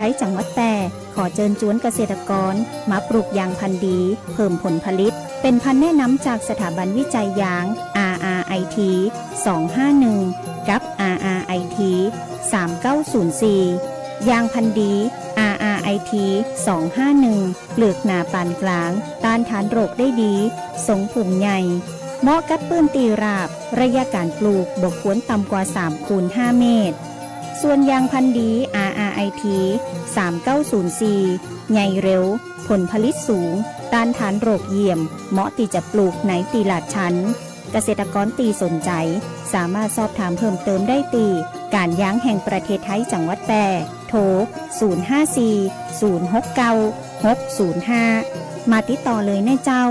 ใช้จังหวัดแต่ขอเชิญชวนเกษตรกรมาปลูกยางพันธุ์ดีเพิ่มผลผลิตเป็นพันธุ์แนะนำจากสถาบันวิจัยยาง RRIT 251 กับ RRIT 3904 ยางพันธุ์ดี RRIT 251 เปลือกหนาปานกลางต้านทานโรคได้ดีทรงผุ่มใหญ่เหมาะกับปื้นตีราบระยะการปลูกบกควรต่ำกว่า3 คูณ 5 เมตรส่วนยางพันธุ์ดี RRIT 3904 ใหญ่เร็วผลผลิตสูงต้านทานโรคเยี่ยมเหมาะที่จะปลูกในตีลาดชั้นเกษตรกรตีสนใจสามารถสอบถามเพิ่มเติมได้ตีการยางแห่งประเทศไทยจังหวัดแพร่โทร 054-069-605 มาติดต่อเลยนะเจ้า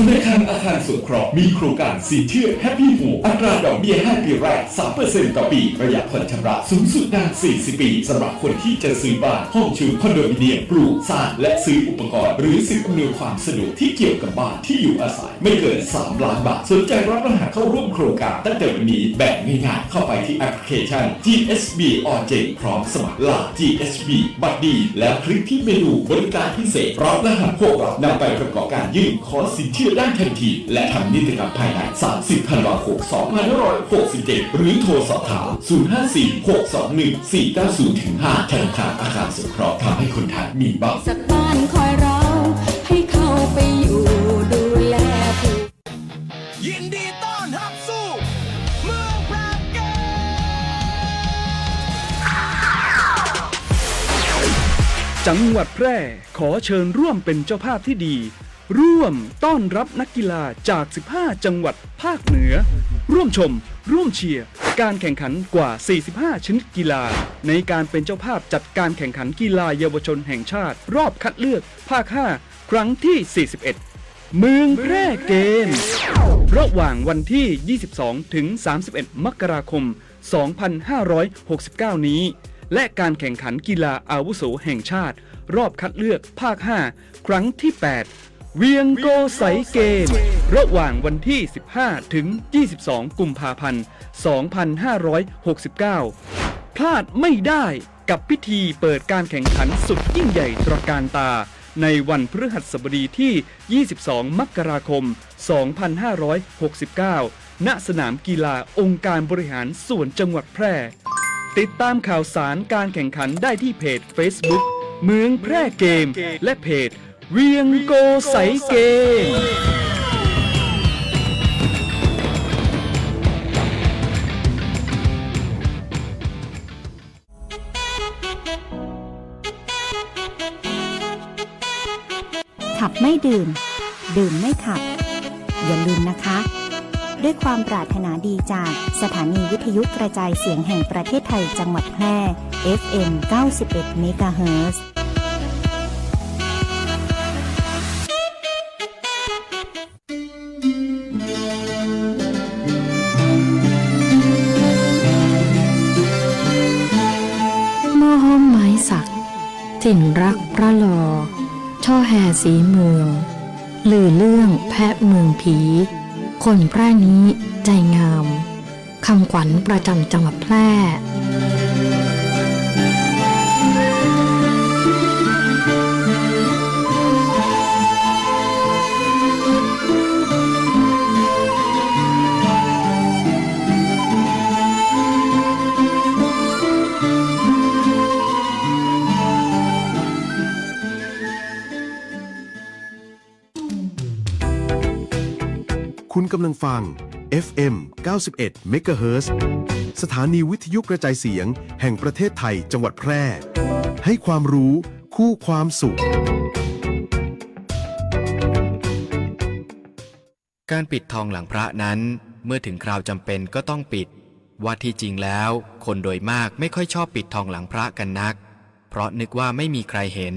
ธนาคารอาคารสงเคราะห์มีโครงการสินเชื่อแฮปปี้โฮมอัตราดอกเบี้ย5 ปีแรก 3% ต่อปีระยะผ่อนชำระสูงสุดนาน 40 ปีสำหรับคนที่จะซื้อบ้านห้องชุดคอนโดมิเนียมปลูกสร้างและซื้ออุปกรณ์หรือสิ่งอำนวยความสะดวกที่เกี่ยวกับบ้านที่อยู่อาศัยไม่เกิน 3 ล้านบาทสนใจรับรหัสเข้าร่วมโครงการตั้งแต่วันนี้แบบง่ายๆเข้าไปที่แอปพลิเคชัน GSB Origin พร้อมสมัครล่า GSB บัตรดีแล้วคลิกที่เมนูบริการพิเศษรับรหัสพวกเรานำไปประกอบการยื่นขอสินเชื่อได้ทันทีและทำนิติกรรมภายใน30 ธันวาคม 2567 หรือโทรสอบถาม 054-621-490-5 ธนาคารอาคารสงเคราะห์ทำให้คนไทยมีบ้านสักบ้านคอยเราให้เข้าไปอยู่ดูแลผู้ยินดีต้อนรับสู่เมืองปราการจังหวัดแพร่ขอเชิญร่วมเป็นเจ้าภาพที่ดีร่วมต้อนรับนักกีฬาจาก 15 จังหวัดภาคเหนือร่วมชมร่วมเชียร์การแข่งขันกว่า 45 ชนิดกีฬาในการเป็นเจ้าภาพจัดการแข่งขันกีฬาเยาวชนแห่งชาติรอบคัดเลือกภาค 5 ครั้งที่ 41 เมืองแพร่เกมส์ระหว่างวันที่ 22 ถึง 31 มกราคม 2569 นี้และการแข่งขันกีฬาอาวุโสแห่งชาติรอบคัดเลือกภาค 5 ครั้งที่ 8เวียงโกไสเกมระหว่างวันที่ 15 ถึง 22 กุมภาพันธ์ 2569 พลาดไม่ได้กับพิธีเปิดการแข่งขันสุดยิ่งใหญ่ตระการตาในวันพฤหัสบดีที่ 22 มกราคม 2569 ณ สนามกีฬาองค์การบริหารส่วนจังหวัดแพร่ติดตามข่าวสารการแข่งขันได้ที่เพจ Facebook เมืองแพร่เกมและเพจเวียงโกไสเกมขับไม่ดื่มดื่มไม่ขับอย่าลืมนะคะด้วยความปรารถนาดีจากสถานีวิทยุกระจายเสียงแห่งประเทศไทยจังหวัดแพร่ FM 91 เมกะเฮิรตซ์ หม้อห้อมไม้สักถิ่นรักพระลอช่อแห่สีเมืองลือเรื่องแพะเมืองผีคนแพร่นี้ใจงามคำขวัญประจำจังหวัดแพร่คุณกำลังฟัง FM 91 MHz สถานีวิทยุกระจายเสียงแห่งประเทศไทยจังหวัดแพร่ให้ความรู้คู่ความสุขการปิดทองหลังพระนั้นเมื่อถึงคราวจำเป็นก็ต้องปิดว่าที่จริงแล้วคนโดยมากไม่ค่อยชอบปิดทองหลังพระกันนักเพราะนึกว่าไม่มีใครเห็น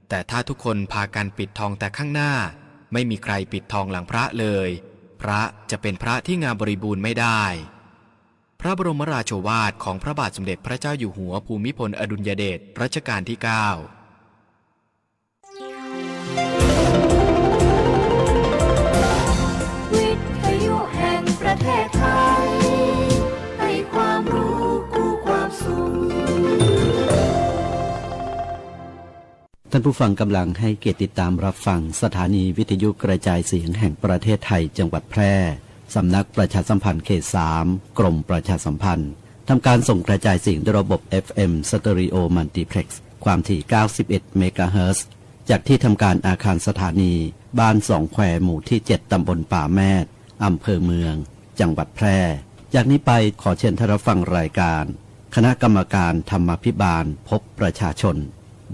แต่ถ้าทุกคนพากันปิดทองแต่ข้างหน้าไม่มีใครปิดทองหลังพระเลยพระจะเป็นพระที่งามบริบูรณ์ไม่ได้พระบรมราโชวาทของพระบาทสมเด็จพระเจ้าอยู่หัวภูมิพลอดุลยเดชรัชกาลที่ 9วิทยุแห่งประ ท่านผู้ฟังกำลังให้เกียรติติดตามรับฟังสถานีวิทยุกระจายเสียงแห่งประเทศไทยจังหวัดแพร่สำนักประชาสัมพันธ์เขต 3 กรมประชาสัมพันธ์ทำการส่งกระจายเสียงด้วยระบบ FM Stereo Multiplex ความถี่ 91 เมกะเฮิรตซ์จากที่ทำการอาคารสถานีบ้านสองแควหมู่ที่ 7 ตำบลป่าแมดอำเภอเมือง จังหวัดแพร่ จากนี้ไปขอเชิญท่านรับฟังรายการคณะกรรมการธรรมาภิบาลพบประชาชน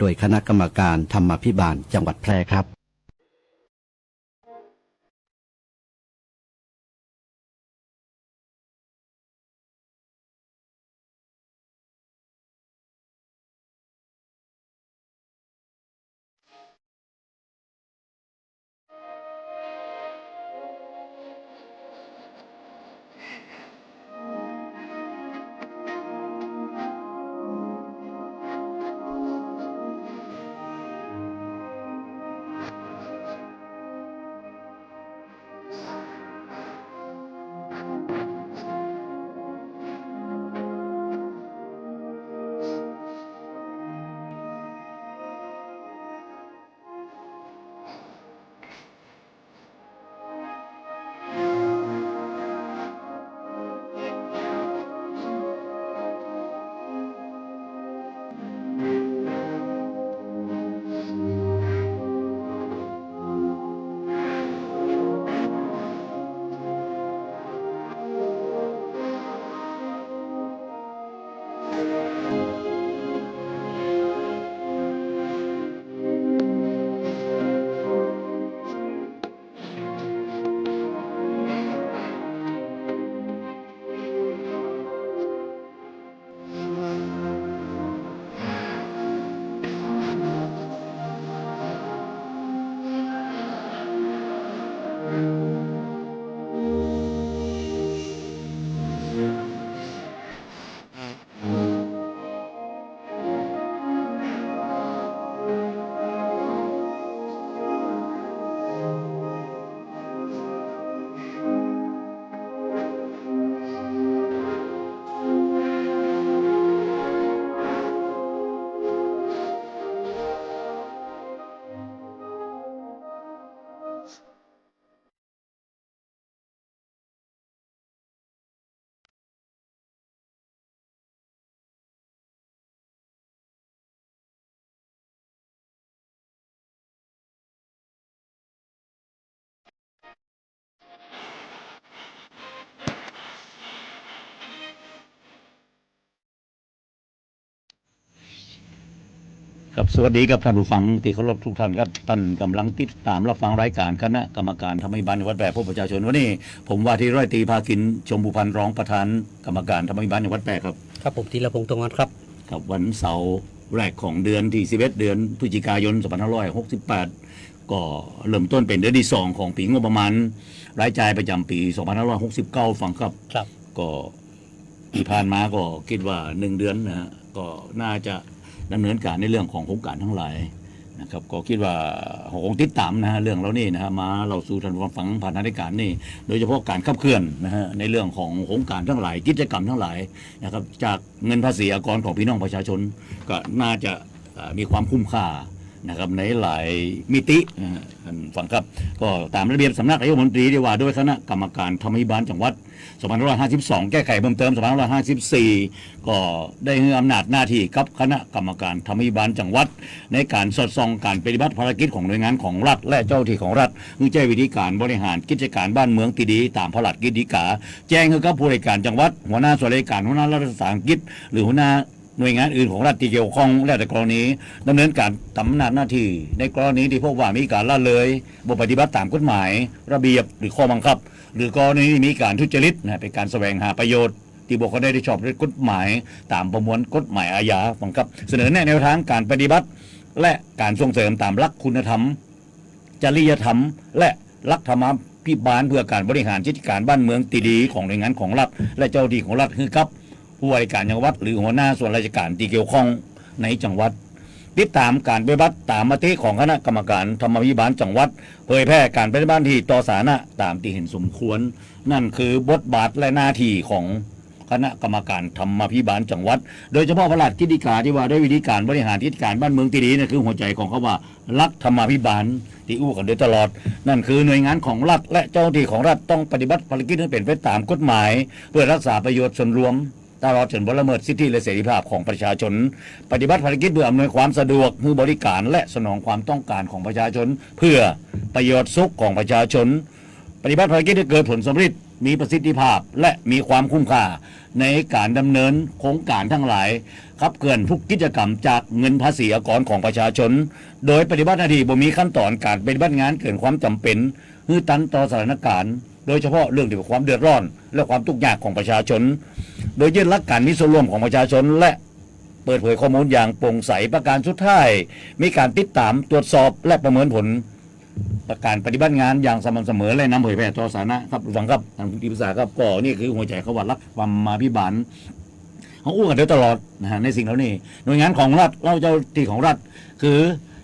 โดยคณะกรรมการธรรมาภิบาลจังหวัดแพร่ครับครับสวัสดีครับท่านผู้ฟังที่เคารพทุกท่านครับท่านกำลังติดตามรับฟังรายการคณะกรรมการธรรมิบาลจังหวัดแพร่พบประชาชนวันนี้ผมว่าที่ร้อยตรีภาคินชมบุพันธ์รองประธานกรรมการธรรมิบาลจังหวัดแพร่ครับครับผมธีรพงษ์ตงอนครับครับวันเสาร์แรกของเดือนที่11เดือนพฤศจิกายน2568ก็เริ่มต้นเป็นเดือนที่2ของปีงบประมาณรายจ่ายประจำปี2569ฟังครับครับก็ที่ผ่านมาก็คิดว่า1เดือนนะฮะก็น่าจะดำเนินการในเรื่องของโครงการทั้งหลายนะครับก็คิดว่าคงติดตามนะฮะเรื่องเรานี่นะฮะมาเราสู่ท่านผู้ฟังผ่านรายการนี่โดยเฉพาะการขับเคลื่อนนะฮะในเรื่องของโครงการทั้งหลายกิจกรรมทั้งหลายนะครับจากเงินภาษีอากรของพี่น้องประชาชนก็น่าจะมีความคุ้มค่านะครับในหลายมิติท่านฟังครับก็ตามระเบียบสำนักนายกรัฐมนตรีได้ว่าด้วยคณะกรรมการธรรมิบาลจังหวัด2552แก้ไขเพิ่มเติม2554ก็ได้ให้อำนาจหน้าที่กับคณะกรรมการธรรมิบาลจังหวัดในการสอดส่องการปฏิบัติภารกิจของหน่วยงานของรัฐและเจ้าหน้าที่ของรัฐเพื่อใช้วิธีการบริหารกิจการบ้านเมืองที่ดีตามพระราชกฤษฎีกาแจ้งให้กับผู้ราชการจังหวัดหัวหน้าส่วนราชการหัวหน้ารัฐวิสาหกิจหรือหัวหน้าหน่วยงานอื่นของรัฐที่เกี่ยวข้องและแต่กรณีดำเนินการทำหน้าที่ในกรณีที่พบว่ามีการละเลยบ่ปฏิบัติตามกฎหมายระเบียบหรือข้อบังคับหรือกรณีมีการทุจริตเป็นการแสวงหาประโยชน์ที่บุคคลได้ชอบด้วยกฎหมายตามประมวลกฎหมายอาญาบังคับเสนอแนะแนวทางการปฏิบัติและการส่งเสริมตามหลักคุณธรรมจริยธรรมและหลักธรรมพิบาลเพื่อการบริหารกิจการบ้านเมืองที่ดีของหน่วยงานของรัฐและเจ้าหน้าที่ของรัฐคือกับผู้ว่าการจังหวัดหรือหัวหน้าส่วนราชการที่เกี่ยวข้องในจังหวัดติดตามการปฏิบัติตามมติของคณะกรรมการธรรมาภิบาลจังหวัดเผยแพร่การปฏิบัติที่ต่อสาธารณะตามที่เห็นสมควรนั่นคือบทบาทและหน้าที่ของ คณะกรรมการธรรมาภิบาลจังหวัดโดยเฉพาะพระราชกิจการที่ว่าด้วยวิธีการบริหารกิจการบ้านเมืองที่ดีนี่คือหัวใจของเขาว่ารัฐธรรมาภิบาลที่อู้กันโดยตลอดนั่นคือหน่วยงานของรัฐและเจ้าหน้าที่ของรัฐต้องปฏิบัติภารกิจให้เป็นไปตามกฎหมายเพื่อรักษาประโยชน์ส่วนรวมตลอดจนบ่ละเมิดสิทธิและเสรีภาพของประชาชนปฏิบัติภารกิจเพื่ออำนวยความสะดวกให้บริการและสนองความต้องการของประชาชนเพื่อประโยชน์สุขของประชาชนปฏิบัติภารกิจให้เกิดผลสำเร็จมีประสิทธิภาพและมีความคุ้มค่าในการดำเนินโครงการทั้งหลายขับเคลื่อนทุกกิจกรรมจากเงินภาษีอากรของประชาชนโดยปฏิบัติหน้าที่บ่มีขั้นตอนการปฏิบัติงานเกินความจำเป็นฮือตันต่อสถานการณ์โดยเฉพาะเรื่องเกี่ยวกับความเดือดร้อนและความทุกข์ยากของประชาชนโดยยึดหลักการมีส่วนร่วมของประชาชนและเปิดเผยข้อมูลอย่างโปร่งใสประการสุดท้ายมีการติดตามตรวจสอบและประเมินผลการปฏิบัติงานอย่างสม่ำเสมอและนำเผยแพร่ต่อสาธารณะครับฟังครับทางที่ปรึกษาครับก็นี่คือหัวใจเขาว่ารักความมาพิบาลเขาอู้กันโดยตลอดนะฮะในสิ่งเหล่านี้หน่วยงานของรัฐเราเจ้าที่ของรัฐคือ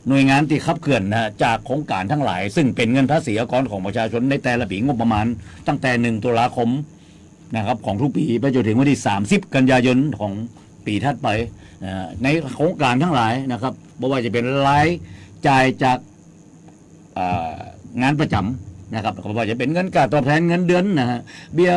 หน่วยงานที่ขับเคลื่อนนะจากโครงการทั้งหลายซึ่งเป็นเงินภาษีอากรของประชาชนในแต่ละปีงบประมาณตั้งแต่1 ตุลาคมนะครับของทุกปีไปจนถึงวันที่30 กันยายนของปีถัดไปในโครงการทั้งหลายนะครับไม่ว่าจะเป็นรายจ่ายจากงานประจำนะครับไม่ว่าจะเป็นเงินค่าตอบแทนเงินเดือนนะฮะเบี้ย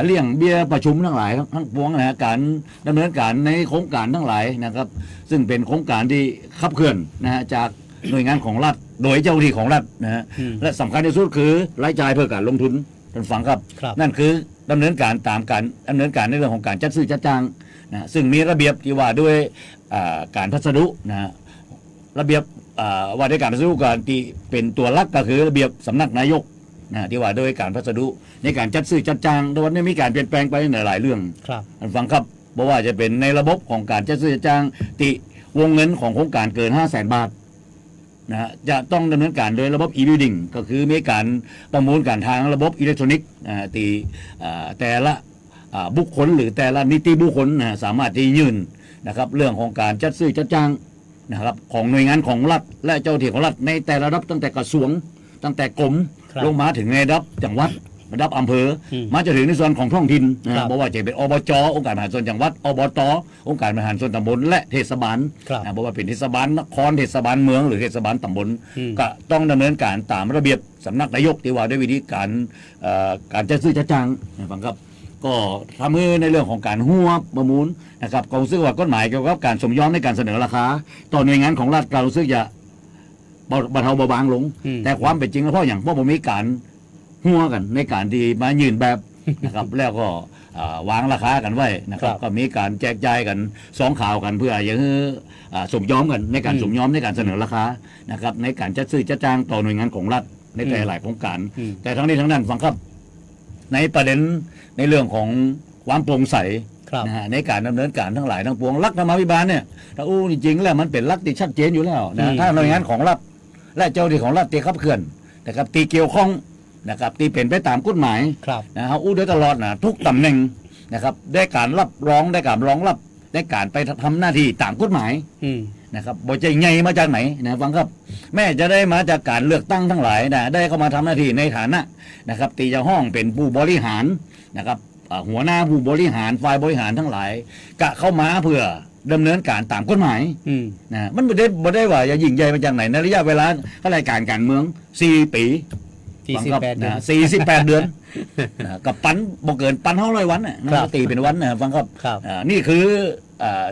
เลี้ยงเบี้ยประชุมทั้งหลายทั้งปวงนะฮะการดำเนินการในโครงการทั้งหลายนะครับซึ่งเป็นโครงการที่ขับเคลื่อนนะฮะจากหน่วยงานของรัฐโดยเจ้าหน้าที่ของรัฐนะฮะและสำคัญที่สุดคือรายจ่ายเพื่อการลงทุนท่านฟังครับนั่นคือดำเนินการตามการดำเนินการในเรื่องของการจัดซื้อจัดจ้างนะซึ่งมีระเบียบที่ว่าด้วยการพัสดุนะฮะระเบียบว่าด้วยการพัสดุการที่เป็นตัวหลักก็คือระเบียบสำนักนายกนะที่ว่าด้วยการพัสดุในการจัดซื้อจัดจ้างตอนนี้มีการเปลี่ยนแปลงไปในหลายเรื่องท่านฟังครับเพราะว่าจะเป็นในระบบของการจัดซื้อจัดจ้างที่วงเงินของโครงการเกิน 500,000 บาทนะฮะจะต้องดำเนินการโดยระบบ e-building ก็คือมีการประมูลการทางระบบอิเล็กทรอนิกส์ที่แต่ละบุคคลหรือแต่ละนิติบุคคลสามารถที่ยื่นนะครับเรื่องของการจัดซื้อจัดจ้างนะครับของหน่วยงานของรัฐและเจ้าหน้าที่ของรัฐในแต่ละระดับตั้งแต่กระทรวงตั้งแต่กรมลงมาถึงในระดับจังหวัดระดับอำเภอมาจะถึงในส่วนของท้องถิ่นนะเพราะว่าจะเป็นอบจองค์การบริหารส่วนจังหวัดอบตองค์การบริหารส่วนตำบลและเทศบาลเพราะว่าเป็นเทศบาลนครเทศบาลเมืองหรือเทศบาลตำบลก็ต้องดำเนินการตามระเบียบสำนักนายกที่ว่าด้วยวิธีการจัดซื้อจัดจ้างฟังครับก็ทำให้ในเรื่องของการหัวประมูลนะครับกองซื้อว่ากฎหมายเกี่ยวกับการสมยอมในการเสนอราคาต่อหน่วยงานของรัฐการรู้สึกจะบรรเทาเบาบางลงแต่ความเป็นจริงแล้วเพราะอย่างเพราะผมมีการหัวกันในการที่มายืนแบบนะครับแล้วก็วางราคากันไว้นะครับก็มีการแจกจ่ายกัน2 ข่าวกันเพื่ออย่างสมยอมกันในการสมยอมในการเสนอราคานะครับในการจัดซื้อจัดจ้างต่อหน่วยงานของรัฐในแต่หลายโครงการแต่ทั้งนี้ทั้งนั้นฟังครับในประเด็นในเรื่องของความโปร่งใสนะฮะในการดำเนินการทั้งหลายทั้งปวงรัฐธรรมาภิบาลเนี่ยถ้าจริงๆแล้วมันเป็นรัฐที่ชัดเจนอยู่แล้วนะถ้าหน่วยงานของรัฐและเจ้าหน้าที่ของรัฐที่ขับเคลื่อนนะครับที่เกี่ยวข้องนะครับที่เป็นไปตามกฎหมายนะฮะโดยตลอดนะทุกตำแหน่งนะครับได้การรับรองได้การรองรับได้การไปทำหน้าที่ตามกฎหมายนะครับบ่ใจใหญ่มาจากไหนนะฟังครับแม่จะได้มาจากการเลือกตั้งทั้งหลายนะได้เข้ามาทำหน้าที่ในฐานะนะครับตีจะห้องเป็นผู้บริหารนะครับหัวหน้าผู้บริหารฝ่ายบริหารทั้งหลายกะเข้ามาเพื่อดำเนินการตามกฎหมายนะมันบ่ได้ว่าจะยิ่งใหญ่มาจากไหนในระยะเวลาข้ารายการเมือง4 ปี48 เดือนกับปันบ่เกิน1,500 วันนะตีเป็นวันนะฟังครับนี่คือ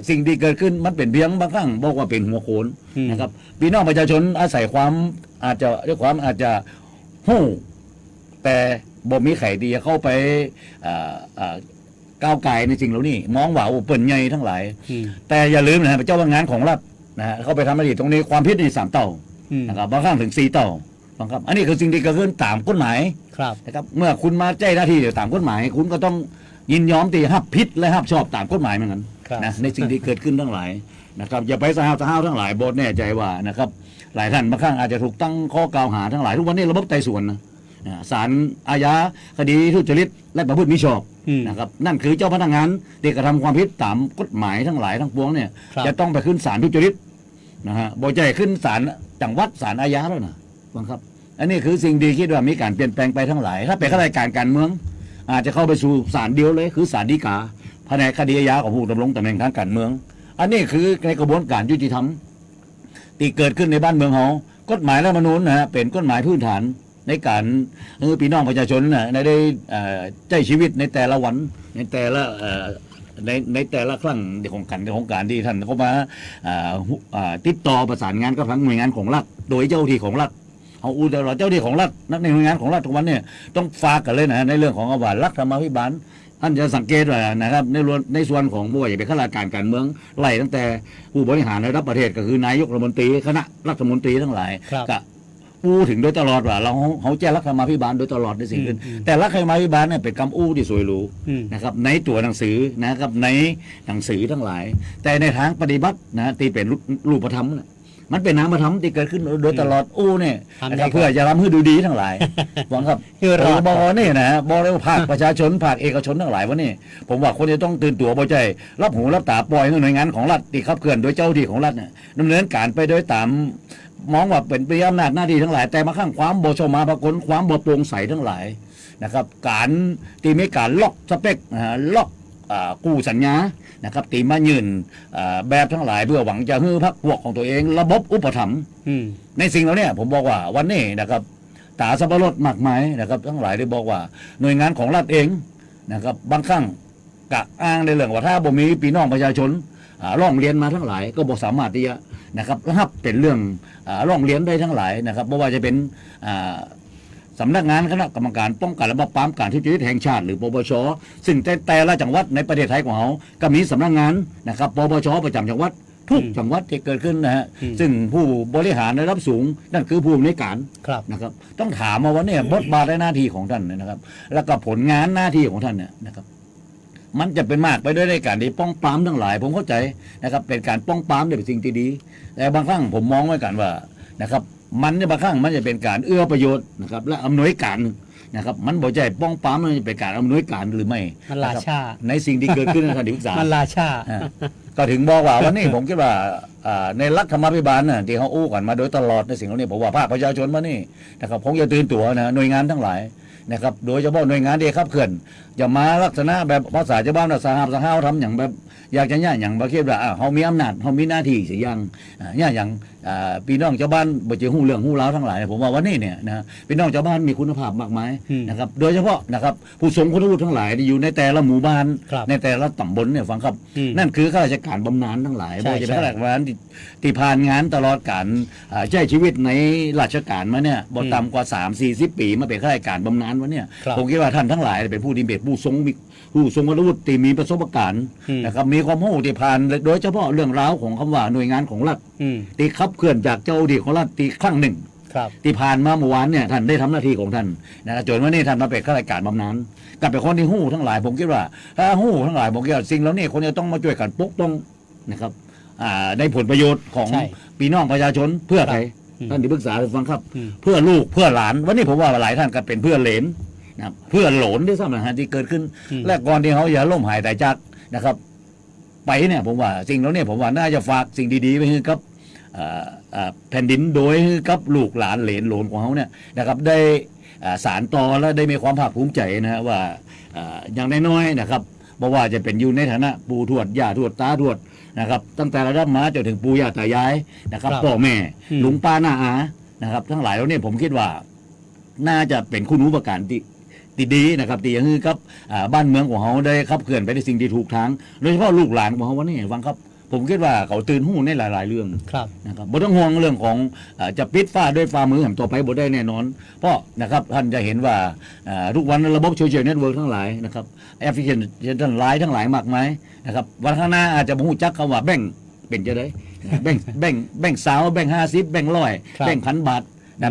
สิ่งที่เกิดขึ้นมันเป็นเพียงบางครั้งบอกว่าเป็นหัวโขนนะครับพี่น้องประชาชนอาศัยความอาจจะด้วยความอาจจะหู้แต่บ่มีไข่ดีเข้าไปก้าวไกลในสิ่งเหล่านี้มองว่าเปิ่นใหญ่ทั้งหลายแต่อย่าลืมนะเจ้าพนักงานของรัฐนะเข้าไปทำหน้าที่ตรงนี้ความผิดใน3 เท่านะครับบางครั้งถึง4 เท่าครับอันนี้คือสิ่งที่เกิดขึ้นตามกฎหมายนะครับเมื่อคุณมาแจ้งหน้าที่เดี๋ยวตามกฎหมายคุณก็ต้องยินยอมที่รับผิดและรับชอบตามกฎหมายเหมือนกันนะในสิ่งที่เกิดขึ้นทั้งหลายนะครับอย่าไปสหาวทั้งหลายบทแน่ใจว่านะครับหลายท่านบางครั้งอาจจะถูกตั้งข้อกล่าวหาทั้งหลายทุกวันนี้ระบบไต่สวนนะศาลอาญาคดีทุจริตและประพฤติมิชอบนะครับนั่นคือเจ้าพนักงานที่กระทำความผิดตามกฎหมายทั้งหลายทั้งปวงเนี่ยจะต้องไปขึ้นศาลทุจริตนะฮะบ่ใจขึ้นศาลจังหวัดศาลอาญาแล้วนะฟังครับอันนี้คือสิ่งดีคิดว่ามีการเปลี่ยนแปลงไปทั้งหลายถ้าเป็นข้าราชการการเมือง อาจจะเข้าไปสู่ศาลเดียวเลยคือศาลฎีกาแผนกคดีอาญาของผู้ดำรงตำแหน่งทางการเมือง อันนี้คือในกระบวนการยุติธรรมที่เกิดขึ้นในบ้านเมืองเฮากฎหมายรัฐธรรมนูญนะฮะเป็นกฎหมายพื้นฐานในการพี่น้องประชาชนนะได้ใช้ชีวิตในแต่ละวันในแต่ละในแต่ละครั้งของการที่ท่านเข้ามาติดต่อประสานงานกับทางหน่วยงานของรัฐโดยเจ้าหน้าที่ของรัฐเอาอุตราเจ้าหน้าที่ของรัฐนักในหน่วยงานของรัฐทุกวันเนี่ยต้องฝากกันเลยนะในเรื่องของอาวัตรัฐธรรมาภิบาลท่านจะสังเกตว่านะครับในส่วนของผู้ว่าจะเป็นข้าราชการการเมืองไล่ตั้งแต่ผู้บริหารระดับประเทศก็คือนายกรัฐมนตรีคณะรัฐมนตรีทั้งหลายก็อู้ถึงโดยตลอดว่าเขาแจ้งรัฐธรรมาภิบาลโดยตลอดในสิ่งอื่นแต่รัฐธรรมาภิบาลเนี่ยเป็นคำอู้ที่สวยหรูนะครับในตัวหนังสือนะครับในหนังสือทั้งหลายแต่ในทางปฏิบัตินะที่เป็นรูปธรรมมันเป็นนามธรรมที่เกิดขึ้นโดยตลอดอู้เนี่ยนะครับเพื่อจะทำให้ดูดีทั้งหลายหวังครับบอกนี่นะบอกเลยว่าภาคประชาชนภาคเอกชนทั้งหลายว่านี่ผมว่าคนจะต้องตื่นตัวบ่ใจรับหูรับตาปล่อยให้หน่วยงานของรัฐที่ขับเคลื่อนโดยเจ้าหน้าที่ของรัฐเนี่ยดำเนินการไปโดยตามมองว่าเป็นไปอำนาจหน้าที่ทั้งหลายแต่มาข้างความบ่ชมาพากลความบ่โปร่งใสทั้งหลายนะครับการที่มีการล็อกสเปคล็อกกู้สัญญานะครับตีมายืนแบบทั้งหลายเพื่อหวังจะฮื้อพรรคพวกของตัวเองระบบอุปถัมภ์ในสิ่งเหล่านี้ผมบอกว่าวันนี้นะครับตาสับปะรดมากมายนะครับทั้งหลายได้บอกว่าหน่วยงานของรัฐเองนะครับบางครั้งกะอ้างในเรื่องว่าถ้าบ่มีพี่น้องประชาชนร้องเรียนมาทั้งหลายก็บ่สามารถที่จะนะครับรับเป็นเรื่องร้องเรียนได้ทั้งหลายนะครับไม่ว่าจะเป็นสำนักงานคณะกรรมการป้องกันและปราบปรามการทุจริตแห่งชาติหรือปปชซึ่งแต่ละจังหวัดในประเทศไทยของเราก็มีสำนักงานนะครับปปชประจำจังหวัดทุกจังหวัดที่เกิดขึ้นนะฮะซึ่งผู้บริหารระดับสูงนั่นคือผู้อำนวยการนะครับต้องถามมาว่าเนี่ยบทบาทและหน้าที่ของท่านนะครับแล้วก็ผลงานหน้าที่ของท่านเนี่ยนะครับมันจะเป็นมากไปด้วยในการที่ป้องปรามทั้งหลายผมเข้าใจนะครับเป็นการป้องปรามเป็นสิ่งที่ดีแต่บางครั้งผมมองไว้กันว่านะครับมันบางครั้งมันจะเป็นการเอื้อประโยชน์นะครับและอำนวยการนะครับมันบ่ใจป้องปรามมันจะเป็นการอำนวยการหรือไม่มันลาชาในสิ่งที่เกิดขึ้นในทางที่ปรึกษามันลาชาก็ถึงบอกว่าวันนี้ผมคิดว่าในรัฐธรรมาภิบาลน่ะที่เขาอู้กันมาโดยตลอดในสิ่งเหล่านี้ผมว่าภาคประชาชนมานี่นะครับคงจะตื่นตัวนะหน่วยงานทั้งหลายนะครับโดยเฉพาะหน่วยงานที่ขับเคลื่อนอย่ามาลักษณะแบบภาษาชาวบ้านสหาทำอย่างแบบอยากจะย่าอย่างบางทีว่าเขามีอำนาจเขามีหน้าที่สิอย่างย่าอย่างพี่น้องชาวบ้านบ่จะหู้เรื่องหู้ราวทั้งหลายผมว่าวันนี้เนี่ยนะพี่น้องชาวบ้านมีคุณภาพมากมายนะครับโดยเฉพาะนะครับผู้ทรงคุณวุฒิทั้งหลายที่อยู่ในแต่ละหมู่บ้านในแต่ละตำบลเนี่ยฟังครับนั่นคือข้าราชการบำนาญทั้งหลายบ่จะเป็นข้าราชการที่ผ่านงานตลอดการใช้ชีวิตในราชการมาเนี่ยบ่ต่ำกว่า 3-40 ปีมาเป็นข้าราชการบำนาญวะเนี่ยผมคิดว่าท่านทั้งหลายเป็นผู้ที่เป็นผู้ทรงคุณวุฒิที่มีประสบการณ์นะครับมีความรู้ที่ผ่านโดยเฉพาะเรื่องราวของคำว่าหน่วยงานของรัฐที่ขับเคลื่อนจากเจ้าหน้าที่ของรัฐที่ครั้งหนึ่งที่ผ่านมาเมื่อวานเนี่ยท่านได้ทำหน้าที่ของท่านนะจนวันนี้ท่านมาเป็นข้าราชการบำนาญกับเป็นคนที่หู้ทั้งหลายผมคิดว่าถ้าหู้ทั้งหลายผมคิดว่าสิ่งเหล่านี้คนจะต้องมาช่วยกันปกป้องนะครับในผลประโยชน์ของพี่น้องประชาชนเพื่อใครท่านที่ปรึกษาฟังครับเพื่อลูกเพื่อหลานวันนี้ผมว่าหลายท่านก็เป็นเพื่อเหลนนะเพื่อหลนที่สำคัญที่เกิดขึ้นและก่อนที่เขาอย่าล่มหายตายจากนะครับไปเนี่ยผมว่าสิ่งเหล่านี้ผมว่าน่าจะฝากสิ่งดีๆไปให้กับแผ่นดินโดยกับลูกหลานเหลนโหลนของเขาเนี่ยนะครับได้สารต่อและได้มีความภาคภูมิใจนะว่าอย่างน้อยๆนะครับบอกว่าจะเป็นอยู่ในฐานะปู่ทวดย่าทวดตาทวดนะครับตั้งแต่ระดับมาจนถึงปู่ย่าตายายนะครับพ่อแม่ลุงป้าน้าอานะครับทั้งหลายแล้วเนี่ยผมคิดว่าน่าจะเป็นคุณูปการที่ดีนะครับที่ยังคือครับบ้านเมืองของเขาได้ขับเคลื่อนไปในสิ่งที่ถูกทางโดยเฉพาะลูกหลานของเขาวันนี้ฟังครับผมคิดว่าเขาตื่นหู้ในหลายๆเรื่องนะครับบ่ต้องห่วงเรื่องของจะปิดฝ้าด้วยฝ่ามือแห่งต่อไปบ่ได้แน่นอนเพราะนะครับท่านจะเห็นว่าทุกวันระบบโซเชียลเน็ตเวิร์กทั้งหลายนะครับแอปพลิเคชันไลน์ทั้งหลายมากมายนะครับวันข้างหน้าอาจจะบ่ฮู้จักคำว่าแบ่งเป็นจะได้แบ่งสาวแบ่ง50แบ่ง100แบ่ง1,000 บาท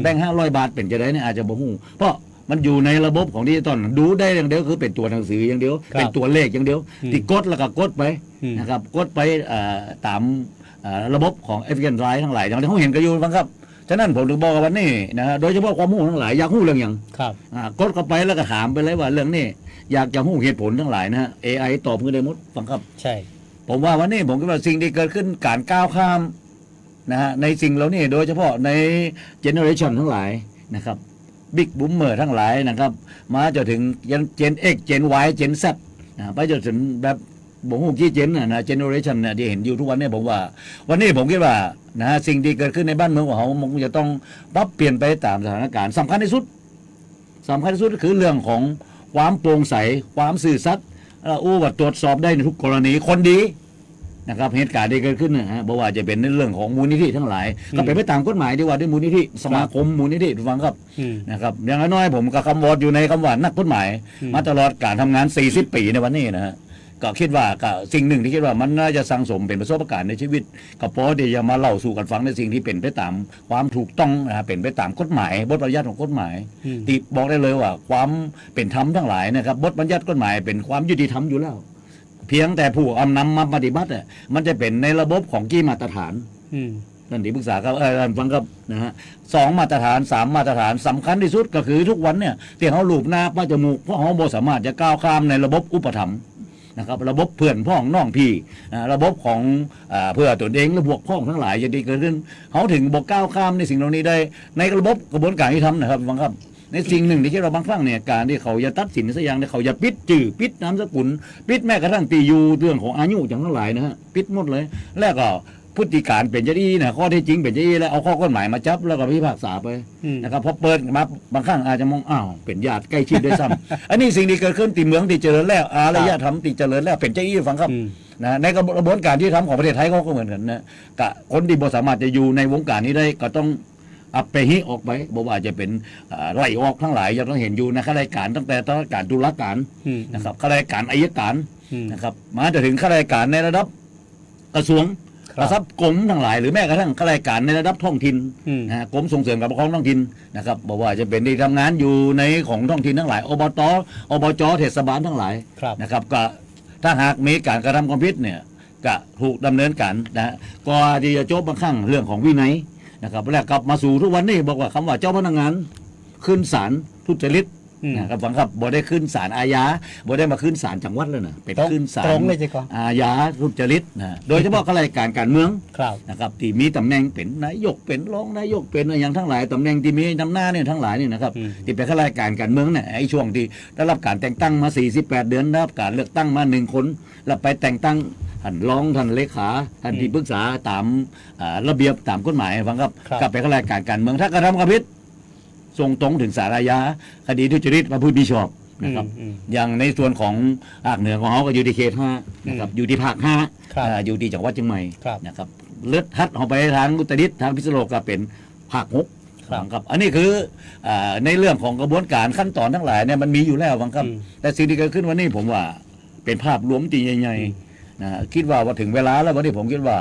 แบ่ง500 บาทเป็นจะได้เนี่ยอาจจะบ่ฮู้เพราะมันอยู่ในระบบของดิจิตอลดูได้อย่างเดียวคือเป็นตัวหนังสืออย่างเดียวเป็นตัวเลขอย่างเดียวที่กดแล้วก็กดไปนะครับกดไปตามระบบของแอปพลิเคชันไลน์ทั้งหลายอย่างที่เขาเห็นกันอยู่บ้างครับฉะนั้นผมถึงบอกวันนี้นะโดยเฉพาะความรู้ทั้งหลายอยากรู้เรื่องอย่างกดเข้าไปแล้วก็ถามไปเลยว่าเรื่องนี้อยากจะรู้เหตุผลทั้งหลายนะฮะ AI ตอบเพื่อได้หมดฟังครับใช่ผมว่าวันนี้ผมคิดว่าสิ่งที่เกิดขึ้นการก้าวข้ามนะฮะในสิ่งเหล่านี้โดยเฉพาะในเจเนอเรชันทั้งหลายนะครับ บิ๊กบูมเมอร์ทั้งหลายนะครับมาจนถึงเจน X เจน Y เจน Z ไปจนถึงแบบบ่ฮู้กี่เจนนะเจเนอเรชันเนี่ยที่เห็นอยู่ทุกวันนี้ผมว่าวันนี้ผมคิดว่านะสิ่งที่เกิดขึ้นในบ้านเมืองของเรามันจะต้องปรับเปลี่ยนไปตามสถานการณ์สำคัญที่สุดก็คือเรื่องของความโปร่งใสความซื่อสัตย์ว่าตรวจสอบได้ในทุกกรณีคนดีนะครับเหตุการณ์ที่เกิดขึ้นนะฮะบอกว่าจะเป็นในเรื่องของมูลนิธิทั้งหลายก็เป็นไปตามกฎหมายที่ว่าด้วยมูลนิธิสมาคมมูลนิธิทุกฟังครับนะครับอย่างน้อยผมก็คำวอดอยู่ในคำว่านักกฎหมายมาตลอดการทำงาน40 ปีในวันนี้นะฮะก็คิดว่าก็สิ่งหนึ่งที่คิดว่ามันน่าจะสั่งสมเป็นประสบการณ์ในชีวิตก็พอที่จะมาเล่าสู่กันฟังในสิ่งที่เป็นไปตามความถูกต้องนะเป็นไปตามกฎหมายบทบัญญัติของกฎหมายที่บอกได้เลยว่าความเป็นธรรมทั้งหลายนะครับบทบัญญัติกฎหมายเป็นความยุติธรรมอยู่แล้วเพียงแต่ผู้นำมาปฏิบัติมันจะเป็นในระบบของกี่มาตรฐานท่านที่ปรึกษาครับฟังครับนะฮะ2 มาตรฐาน3 มาตรฐานสำคัญที่สุดก็คือทุกวันเนี่ยที่เขาลูบหน้าป้าจมูกเพราะเขาบ่สามารถจะก้าวข้ามในระบบอุปถัมภ์นะครับระบบเพื่อนพ้องน้องพี่ระบบของเพื่อตนเองและบวกพ้องทั้งหลายจะดีเกิดขึ้นเขาถึงบอกก้าวข้ามในสิ่งเหล่านี้ได้ในระบบกระบวนการที่ทำนะครับฟังครับในสิ่งหนึ่งที่เราบางครั้งเนี่ยการที่เขาจะตัดสินสักอย่างเนี่ยเขาจะปิดจื่อปิดนามสกุลปิดแม้กระทั่งตีอยู่เรื่องของอายุอย่างทั้งหลายนะฮะปิดหมดเลยแล้วก็พฤติการเป็นเจ้าหน้าที่นะข้อเท็จจริงเป็นเจ้าหน้าที่แล้วเอาข้อกฎหมายมาจับแล้วก็พิพากษาไปนะครับพอเปิดมาบางครั้งอาจจะมองอ้าวเป็นญาติใกล้ชิดด้วยซ้ำ อันนี้สิ่งที่เกิดขึ้นตีเมืองที่เจริญแล้วอารยธรรมที่เจริญแล้วเป็นเจ้าหน้าที่ฟังครับนะในกระบวนการที่ทำของประเทศไทยเขาก็เหมือนกันนะกะคนที่บ่สามารถจะอยู่ในวงการนี้ได้ก็ต้องอัปเปหิออกไปบอกว่าจะเป็นไล่ออกทั้งหลายยังต้องเห็นอยู่ในข้าราชการตั้งแต่ข้าราชการตุลาการนะครับข้าราชการอัยการนะครับมาจนถึงข้าราชการในระดับกระทรวงนะครับกรมทั้งหลายหรือแม้กระทั่งข้าราชการในระดับท้องถิ่นนะกรมส่งเสริมการปกครองท้องถิ่นนะครับบอกว่าจะเป็นที่ทำงานอยู่ในของท้องถิ่นทั้งหลายอบจเทศบาลทั้งหลายนะครับก็ถ้าหากมีการกระทำความผิดเนี่ยก็ถูกดำเนินการนะก็ที่จะจบบางครั้งเรื่องของวินัยนะครับแล้วกลับมาสู่ทุกวันนี้บอกว่าคำว่าเจ้าพนักงานขึ้นศาลทุจริตนะครับฟังครับบ่ได้ขึ้นศาลอาญาบ่ได้มาขึ้นศาลจังหวัดแล้วนะเป็นขึ้นศาลอาญาทุจริตนะโดยเฉพาะข้าราชการการเมืองนะครับที่มีตำแหน่งเป็นนายกเป็นรองนายกเป็นอย่างทั้งหลายตำแหน่งที่มีนำหน้าเนี่ยทั้งหลายนี่นะครับที่เป็นข้าราชการการเมืองเนี่ยไอ้ช่วงที่ได้รับการแต่งตั้งมา48 เดือนได้รับการเลือกตั้งมา1 คนแล้วไปแต่งตั้งท่านรองท่านเลขาท่านที่ปรึกษาตามระเบียบตามกฎหมายฟังครับกับเป็นข้าราชการการเมืองถ้ากระทำความผิดส่งตรงถึงศาลอาญาคดีทุจริตประพฤติมิชอบนะครับอย่างในส่วนของภาคเหนือของเขาก็อยู่ที่เขต5นะครับอยู่ที่ภาค5อยู่ที่จังหวัดเชียงใหม่นะครับเลือดฮัดออกไปทางอุตรดิตถ์ทางพิษณุโลกก็เป็นภาค6ครับอันนี้คือในเรื่องของกระบวนการขั้นตอนทั้งหลายเนี่ยมันมีอยู่แล้วครับแต่สิ่งที่เกิดขึ้นวันนี้ผมว่าเป็นภาพรวมที่ใหญ่ๆนะคิดว่าถึงเวลาแล้ววันนี้ผมคิดว่า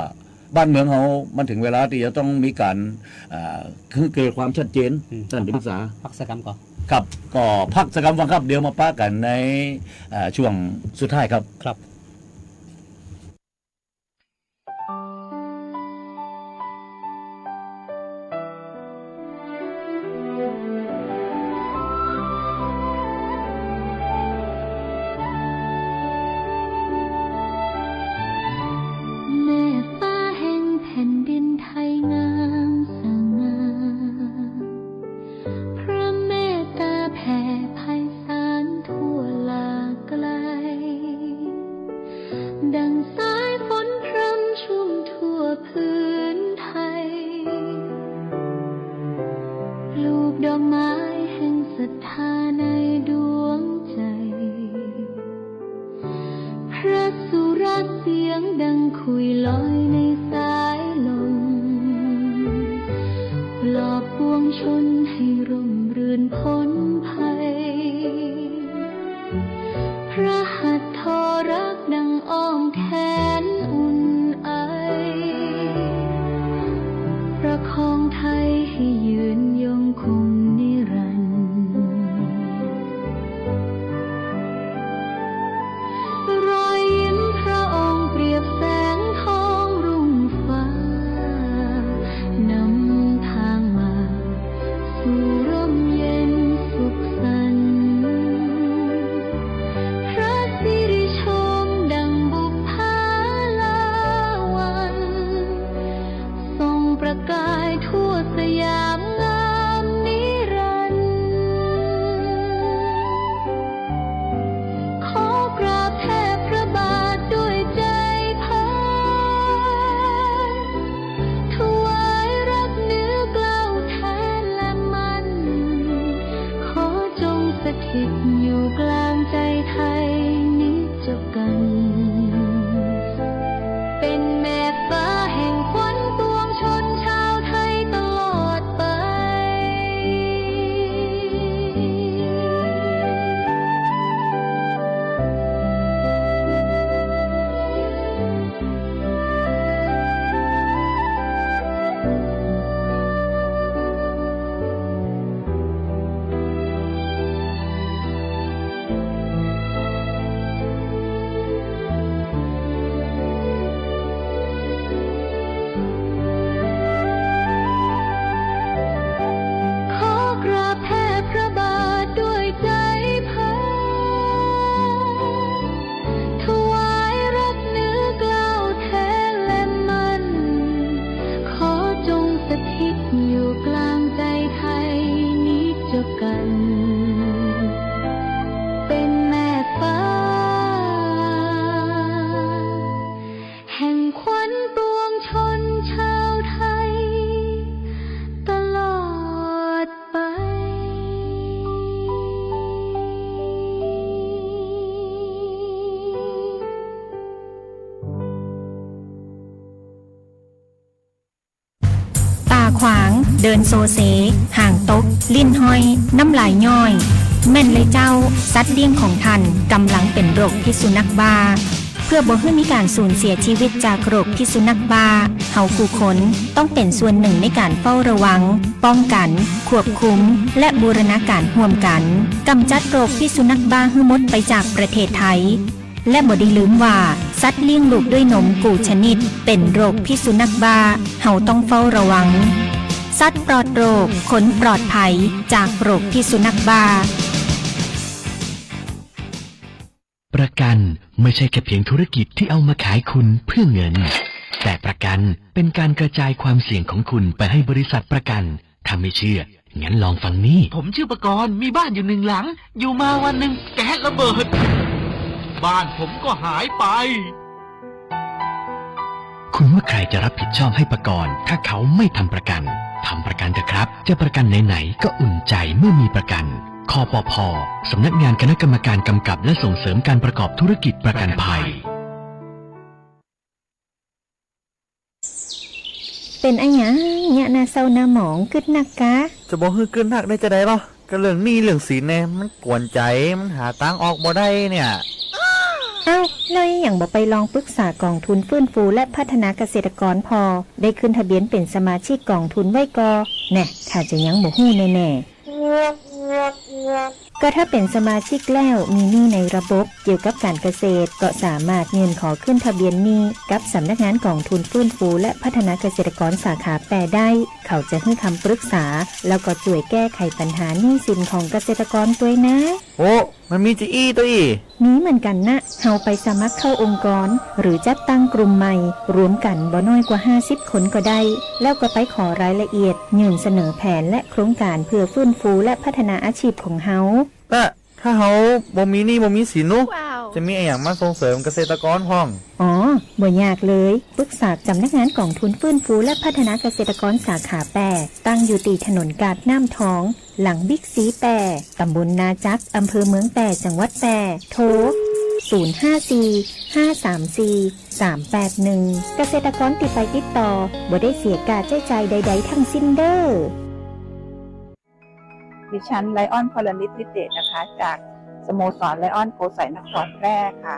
บ้านเมืองเขามันถึงเวลาที่จะต้องมีการเกิดความชัดเจนท่านที่ปรึกษาพักสกรรมก่อนครับก็พักสกรรมฟังครับเดี๋ยวมาป้ากันในช่วงสุดท้ายครับพระสิริชมดังบุพผา เดินโซเซห่างตก ลิ้นห้อย น้ำลายย่อย แม่นเลยเจ้าสัตว์เลี้ยงของท่านกำลังเป็นโรคพิษสุนัขบ้าเพื่อบ่ให้มีการสูญเสียชีวิตจากโรคพิษสุนัขบ้าเฮาผู้คนต้องเป็นส่วนหนึ่งในการเฝ้าระวัง ป้องกัน ควบคุม และบูรณาการร่วมกันกำจัดโรคพิษสุนัขบ้าให้หมดไปจากประเทศไทยและบ่ได้ลืมว่าสัตว์เลี้ยงลูกด้วยนมกูชนิดเป็นโรคพิษสุนัขบ้าเฮาต้องเฝ้าระวังสัตว์ปลอดโรคขนปลอดภัยจากโรคพิษสุนัขบ้าประกันไม่ใช่แค่เพียงธุรกิจที่เอามาขายคุณเพื่อเงินแต่ประกันเป็นการกระจายความเสี่ยงของคุณไปให้บริษัทประกันถ้าไม่เชื่องั้นลองฟังนี่ผมชื่อประกรณ์มีบ้านอยู่1 หลังอยู่มาวันหนึ่งแก๊สระเบิดบ้านผมก็หายไปคุณว่าใครจะรับผิดชอบให้ประกรณ์ถ้าเขาไม่ทำประกันทำประกันเถอะครับจะประกันไหนๆก็อุ่นใจเมื่อมีประกันคปภ.สำนักงานคณะกรรมการกำกับและส่งเสริมการประกอบธุรกิจประกันภัยเป็นอะหยังเนี่ยนาเศร้าหน้าหมองกึดนักกะจะบอกคือเกินหักได้จะได้หรอก็เรื่องหนี้เรื่องสินเนี่ยมันกวนใจมันหาตังออกบ่ได้เนี่ยเอ้าแล้วอย่างบ่ไปลองปรึกษากองทุนฟื้นฟูและพัฒนาเกษตรกรพอได้ขึ้นทะเบียนเป็นสมาชิกกองทุนไว้กอแน่ถ้าจะยังบ่ฮู้แน่ก็ถ้าเป็นสมาชิกแล้วมีหนี้ในระบบเกี่ยวกับการเกษตรก็สามารถยื่นขอขึ้นทะเบียนหนี้กับสำนักงานกองทุนฟื้นฟูและพัฒนาเกษตรกรสาขาแปรได้เขาจะให้คำปรึกษาแล้วก็ช่วยแก้ไขปัญหาหนี้สินของเกษตรกรด้วยนะโอ้มันมีจีอี้ตัวมีเหมือนกันนะเฮาไปสมัครเข้าองค์กรหรือจัดตั้งกลุ่มใหม่รวมกันบ่น้อยกว่า50 คนก็ได้แล้วก็ไปขอรายละเอียดยื่นเสนอแผนและโครงการเพื่อฟื้นฟูและพัฒนาอาชีพของเฮาถ้าเฮาบ่มีหนี้บ่มีสินนุจะมีอะไรอย่างมาส่งเสริมเกษตรกรพ้องอ๋อบ่ยากเลยปรึกษาสำนักงานกองทุนฟื้นฟูและพัฒนาเกษตรกรสาขาแปรตั้งอยู่ตีถนนกาดน้ำทองหลังบิ๊กซีแปรตำบลนาจักอำเภอเมืองแปรจังหวัดแปรโทร054-534-381เกษตรกรติดไปติดต่อบ่ได้เสียค่าใช้จ่ายใดๆทั้งสิ้นเด้อดิฉันไลออนพลนิตนิเดชนะคะจากสโมสรไลออนโพไสนครแพร่ค่ะ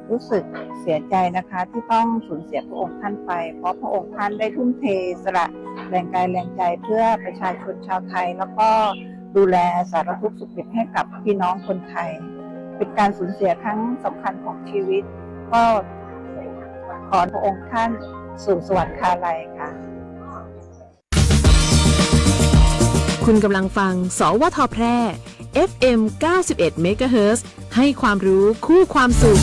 รู้สึกเสียใจนะคะที่ต้องสูญเสียพระองค์ท่านไปเพราะพระองค์ท่านได้ทุ่มเทสละแรงกายแรงใจเพื่อประชาชนชาวไทยแล้วก็ดูแลสารทุกข์สุขดิบให้กับพี่น้องคนไทยเป็นการสูญเสียครั้งสำคัญของชีวิตก็ขอพระองค์ท่านสู่สวรรคาลัยค่ะคุณกำลังฟังสวท.แพร่ FM 91 เมกะเฮิรตซ์ให้ความรู้คู่ความสุข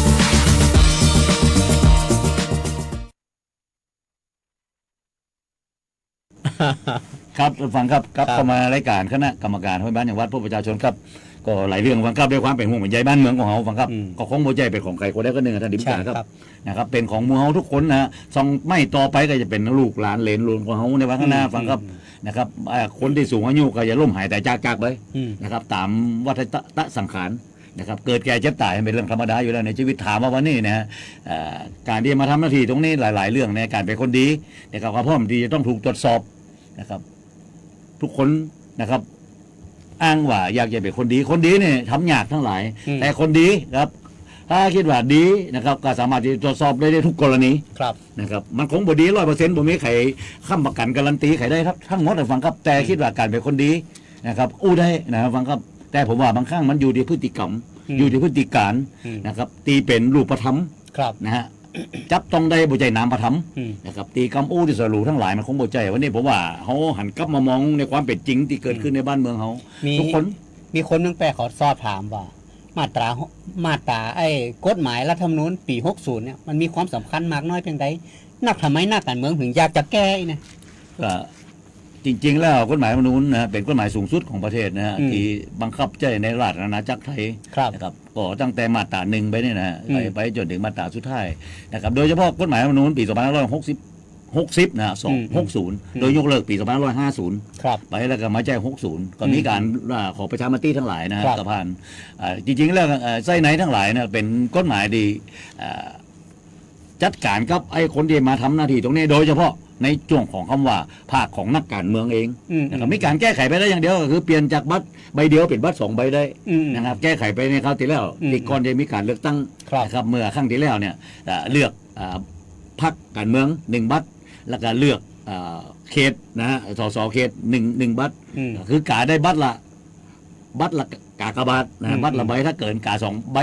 ครับฟังครับเข้ามารายการคณะกรรมการห้วยบ้านอย่างวัดผู้ประชาชนครับก็หลายเรื่องฟังครับด้วยความเป็นห่วงเป็นใยบ้านเมืองของเฮาฟังครับก็ของโมใจเป็นของใครคนใดคนหนึ่งท่านดิมจ่าครับนะครับเป็นของหมู่เฮาทุกคนนะซองไม่ต่อไปก็จะเป็นลูกหลานเหลนหลานของเฮาในวันข้างหน้าฟังครับนะครับคนที่สูงอายุก็อย่าล้มหายแต่จากไปนะครับตามวัฏฏะสังขารนะครับเกิดแก่เจ็บตายเป็นเรื่องธรรมดาอยู่แล้วในชีวิตถามว่าวันนี้นะการที่มาทำหน้าที่ตรงนี้หลายๆเรื่องในการเป็นคนดีนะครับความพร้อมที่จะต้องถูกตรวจสอบนะครับทุกคนนะครับอ้างว่าอยากจะเป็นคนดีเนี่ยทำยากทั้งหลายแต่คนดีครับถ้าคิดว่าดีนะครับก็สามารถที่ตรวจสอบได้ทุกกรณีนะครับมันคงบ่ดี 100% บ่มีใครค้ำประกันการันตีใครได้ครับทั้งหมดฟังครับแต่คิดว่าการเป็นคนดีนะครับอู้ได้นะครับฟังครับแต่ผมว่าบางครั้งมันอยู่ที่พฤติกรรมอยู่ที่พฤติการนะครับตีเป็นรูปธรรมนะฮะจับต้องได้บ่ใจนามธรรมนะครับตีกรรมอู้ที่สรุทั้งหลายมันคงบ่ใจวันนี้ผมว่าเฮาหันกลับมามองในความเป็นจริงที่เกิดขึ้นในบ้านเมืองเฮาทุกคนมีคนนึงแปลขอสอบถามว่ามาตราไอ้กฎหมายรัฐธรรมนูญปี60เนี่ยมันมีความสำคัญมากน้อยเพียงใดนักทำไมนักการเมืองถึงอยากจะแก้เนี่ยก็จริงๆแล้วกฎหมายรัฐธรรมนูญนะเป็นกฎหมายสูงสุดของประเทศนะฮะที่บังคับใช้ในราชอาณาจักรไทยนะครับก็ตั้งแต่มาตรา1ไปเนี่ยนะไปจนถึงมาตราสุดท้ายนะครับโดยเฉพาะกฎหมายรัฐธรรมนูญปี2560นะ260โดยยกเลิกปี2550ไปแล้วก็มาแจ้ง60ก็มีการขอประชามติทั้งหลายนะครับสภาจริงๆแล้วไส้ไหนทั้งหลายนะเป็นกฎหมายดีจัดการกับไอ้คนที่มาทำหน้าที่ตรงนี้โดยเฉพาะ ในช่วงของคำว่าภาคของนักการเมืองเองนะครับมีการแก้ไขไปได้อย่างเดียวก็คือเปลี่ยนจากบัตรใบเดียวเป็นบัตร2 ใบได้นะครับแก้ไขไปในคราวที่แล้วที่ก่อนจะมีการเลือกตั้งนะครับเมื่อครั้งที่แล้วเนี่ยเลือกพรรคการเมือง1 บัตรแล้วก็เลือกเขตนะฮะสสเขต1 บัตรคือกาได้บัตรละกากบาทนะบัตรละใบถ้าเกินกา2 ใบ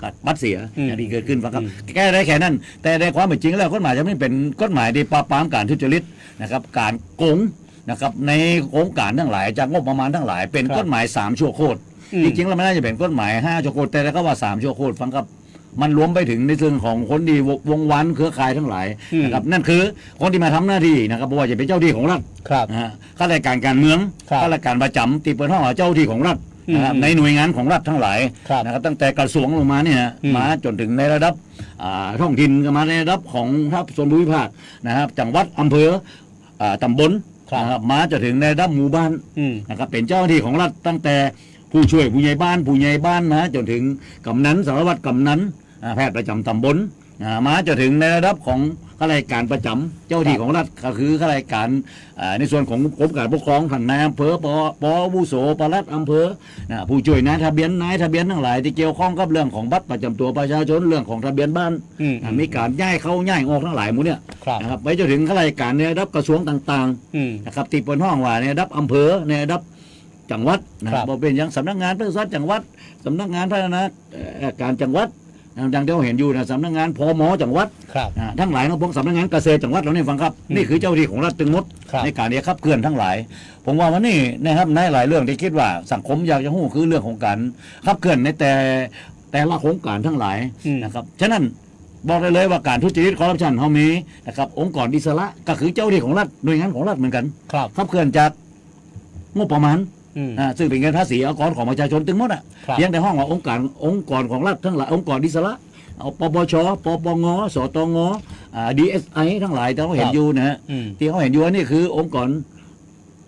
กับบัตรเสียอย่างที่เกิดขึ้นครับแก้ได้แค่นั้นแต่ในความเป็นจริงแล้วกฎหมายจะไม่เป็นกฎหมายที่ปราบปรามการทุจริตนะครับการโกงนะครับในโครงการทั้งหลายจากงบประมาณทั้งหลายเป็นกฎหมาย3 ชั่วโคตรจริงๆแล้วไม่น่าจะเป็นกฎหมาย5 ชั่วโคตรแต่แล้วก็ว่า3 ชั่วโคตรฟังครับมันรวมไปถึงในเรื่องของคนที่วงวันเครือข่ายทั้งหลายนะครับนั่นคือคนที่มาทำหน้าที่นะครับเพราะว่าจะเป็นเจ้าที่ของรัฐนะฮะข้าราชการการเมืองข้าราชการประจำตีเปิดห้องเจ้าที่ของรัฐนะครับในหน่วยงานของรัฐทั้งหลายนะครับตั้งแต่กระทรวงลงมาเนี่ยมาจนถึงในระดับท้องถิ่นก็มาในระดับของทัพส่วนภูมิภาคนะครับจังหวัดอำเภอตำบลนะครับมาจนถึงในระดับหมู่บ้านนะครับเป็นเจ้าหน้าที่ของรัฐตั้งแต่ผู้ช่วยผู้ใหญ่บ้านนะจนถึงกำนันสารวัตรกำนันแพทย์ประจำตำบลมาจนถึงในระดับของข้าราชการประจำเจ้าที่ของรัฐก็คือข้าราชการในส่วนของกรมการปกครองท่านนายอำเภอปวุโสปลัดอำเภอผู้ช่วยนายทะเบียนทั้งหลายที่เกี่ยวข้องกับเรื่องของบัตรประจำตัวประชาชนเรื่องของทะเบียนบ้านมีการย้ายเข้าย้ายออกทั้งหลายหมดเนี่ยนะครับไปจนถึงข้าราชการในระดับกระทรวงต่างๆนะครับที่เป็นห้องว่าในระดับอำเภอในระดับจังหวัดนะครับเป็นอย่างสำนักงานปศุสัตว์จังหวัดสำนักงานพัฒนาการจังหวัดดังที่เราเห็นอยู่นะสำนักงานพม.จังหวัดทั้งหลายนะพวกสำนักงานเกษตรจังหวัดเราเนี่ยฟังครับนี่คือเจ้าที่ของรัฐตึงมดในการที่ขับเคลื่อนทั้งหลายผมว่าวันนี้นะครับในหลายเรื่องที่คิดว่าสังคมอยากจะรู้คือเรื่องของการขับเคลื่อนในแต่ละโครงการทั้งหลายนะครับฉะนั้นบอกได้เลยว่าการทุจริตคอร์รัปชันเขามีนะครับองค์กรอิสระก็คือเจ้าที่ของรัฐหน่วยงานของรัฐเหมือนกันขับเคลื่อนจากงบประมาณซึ่งเป็นเงินภาษีเอากรของประชาชนตึงหมดเพียงแต่ห้องว่าองค์กรของรัฐทั้งหลายองค์กรอิสระเอาปปชปปงสตงDSI ทั้งหลายที่เขาเห็นอยู่นะฮะที่เขาเห็นอยู่นี่คือองค์กร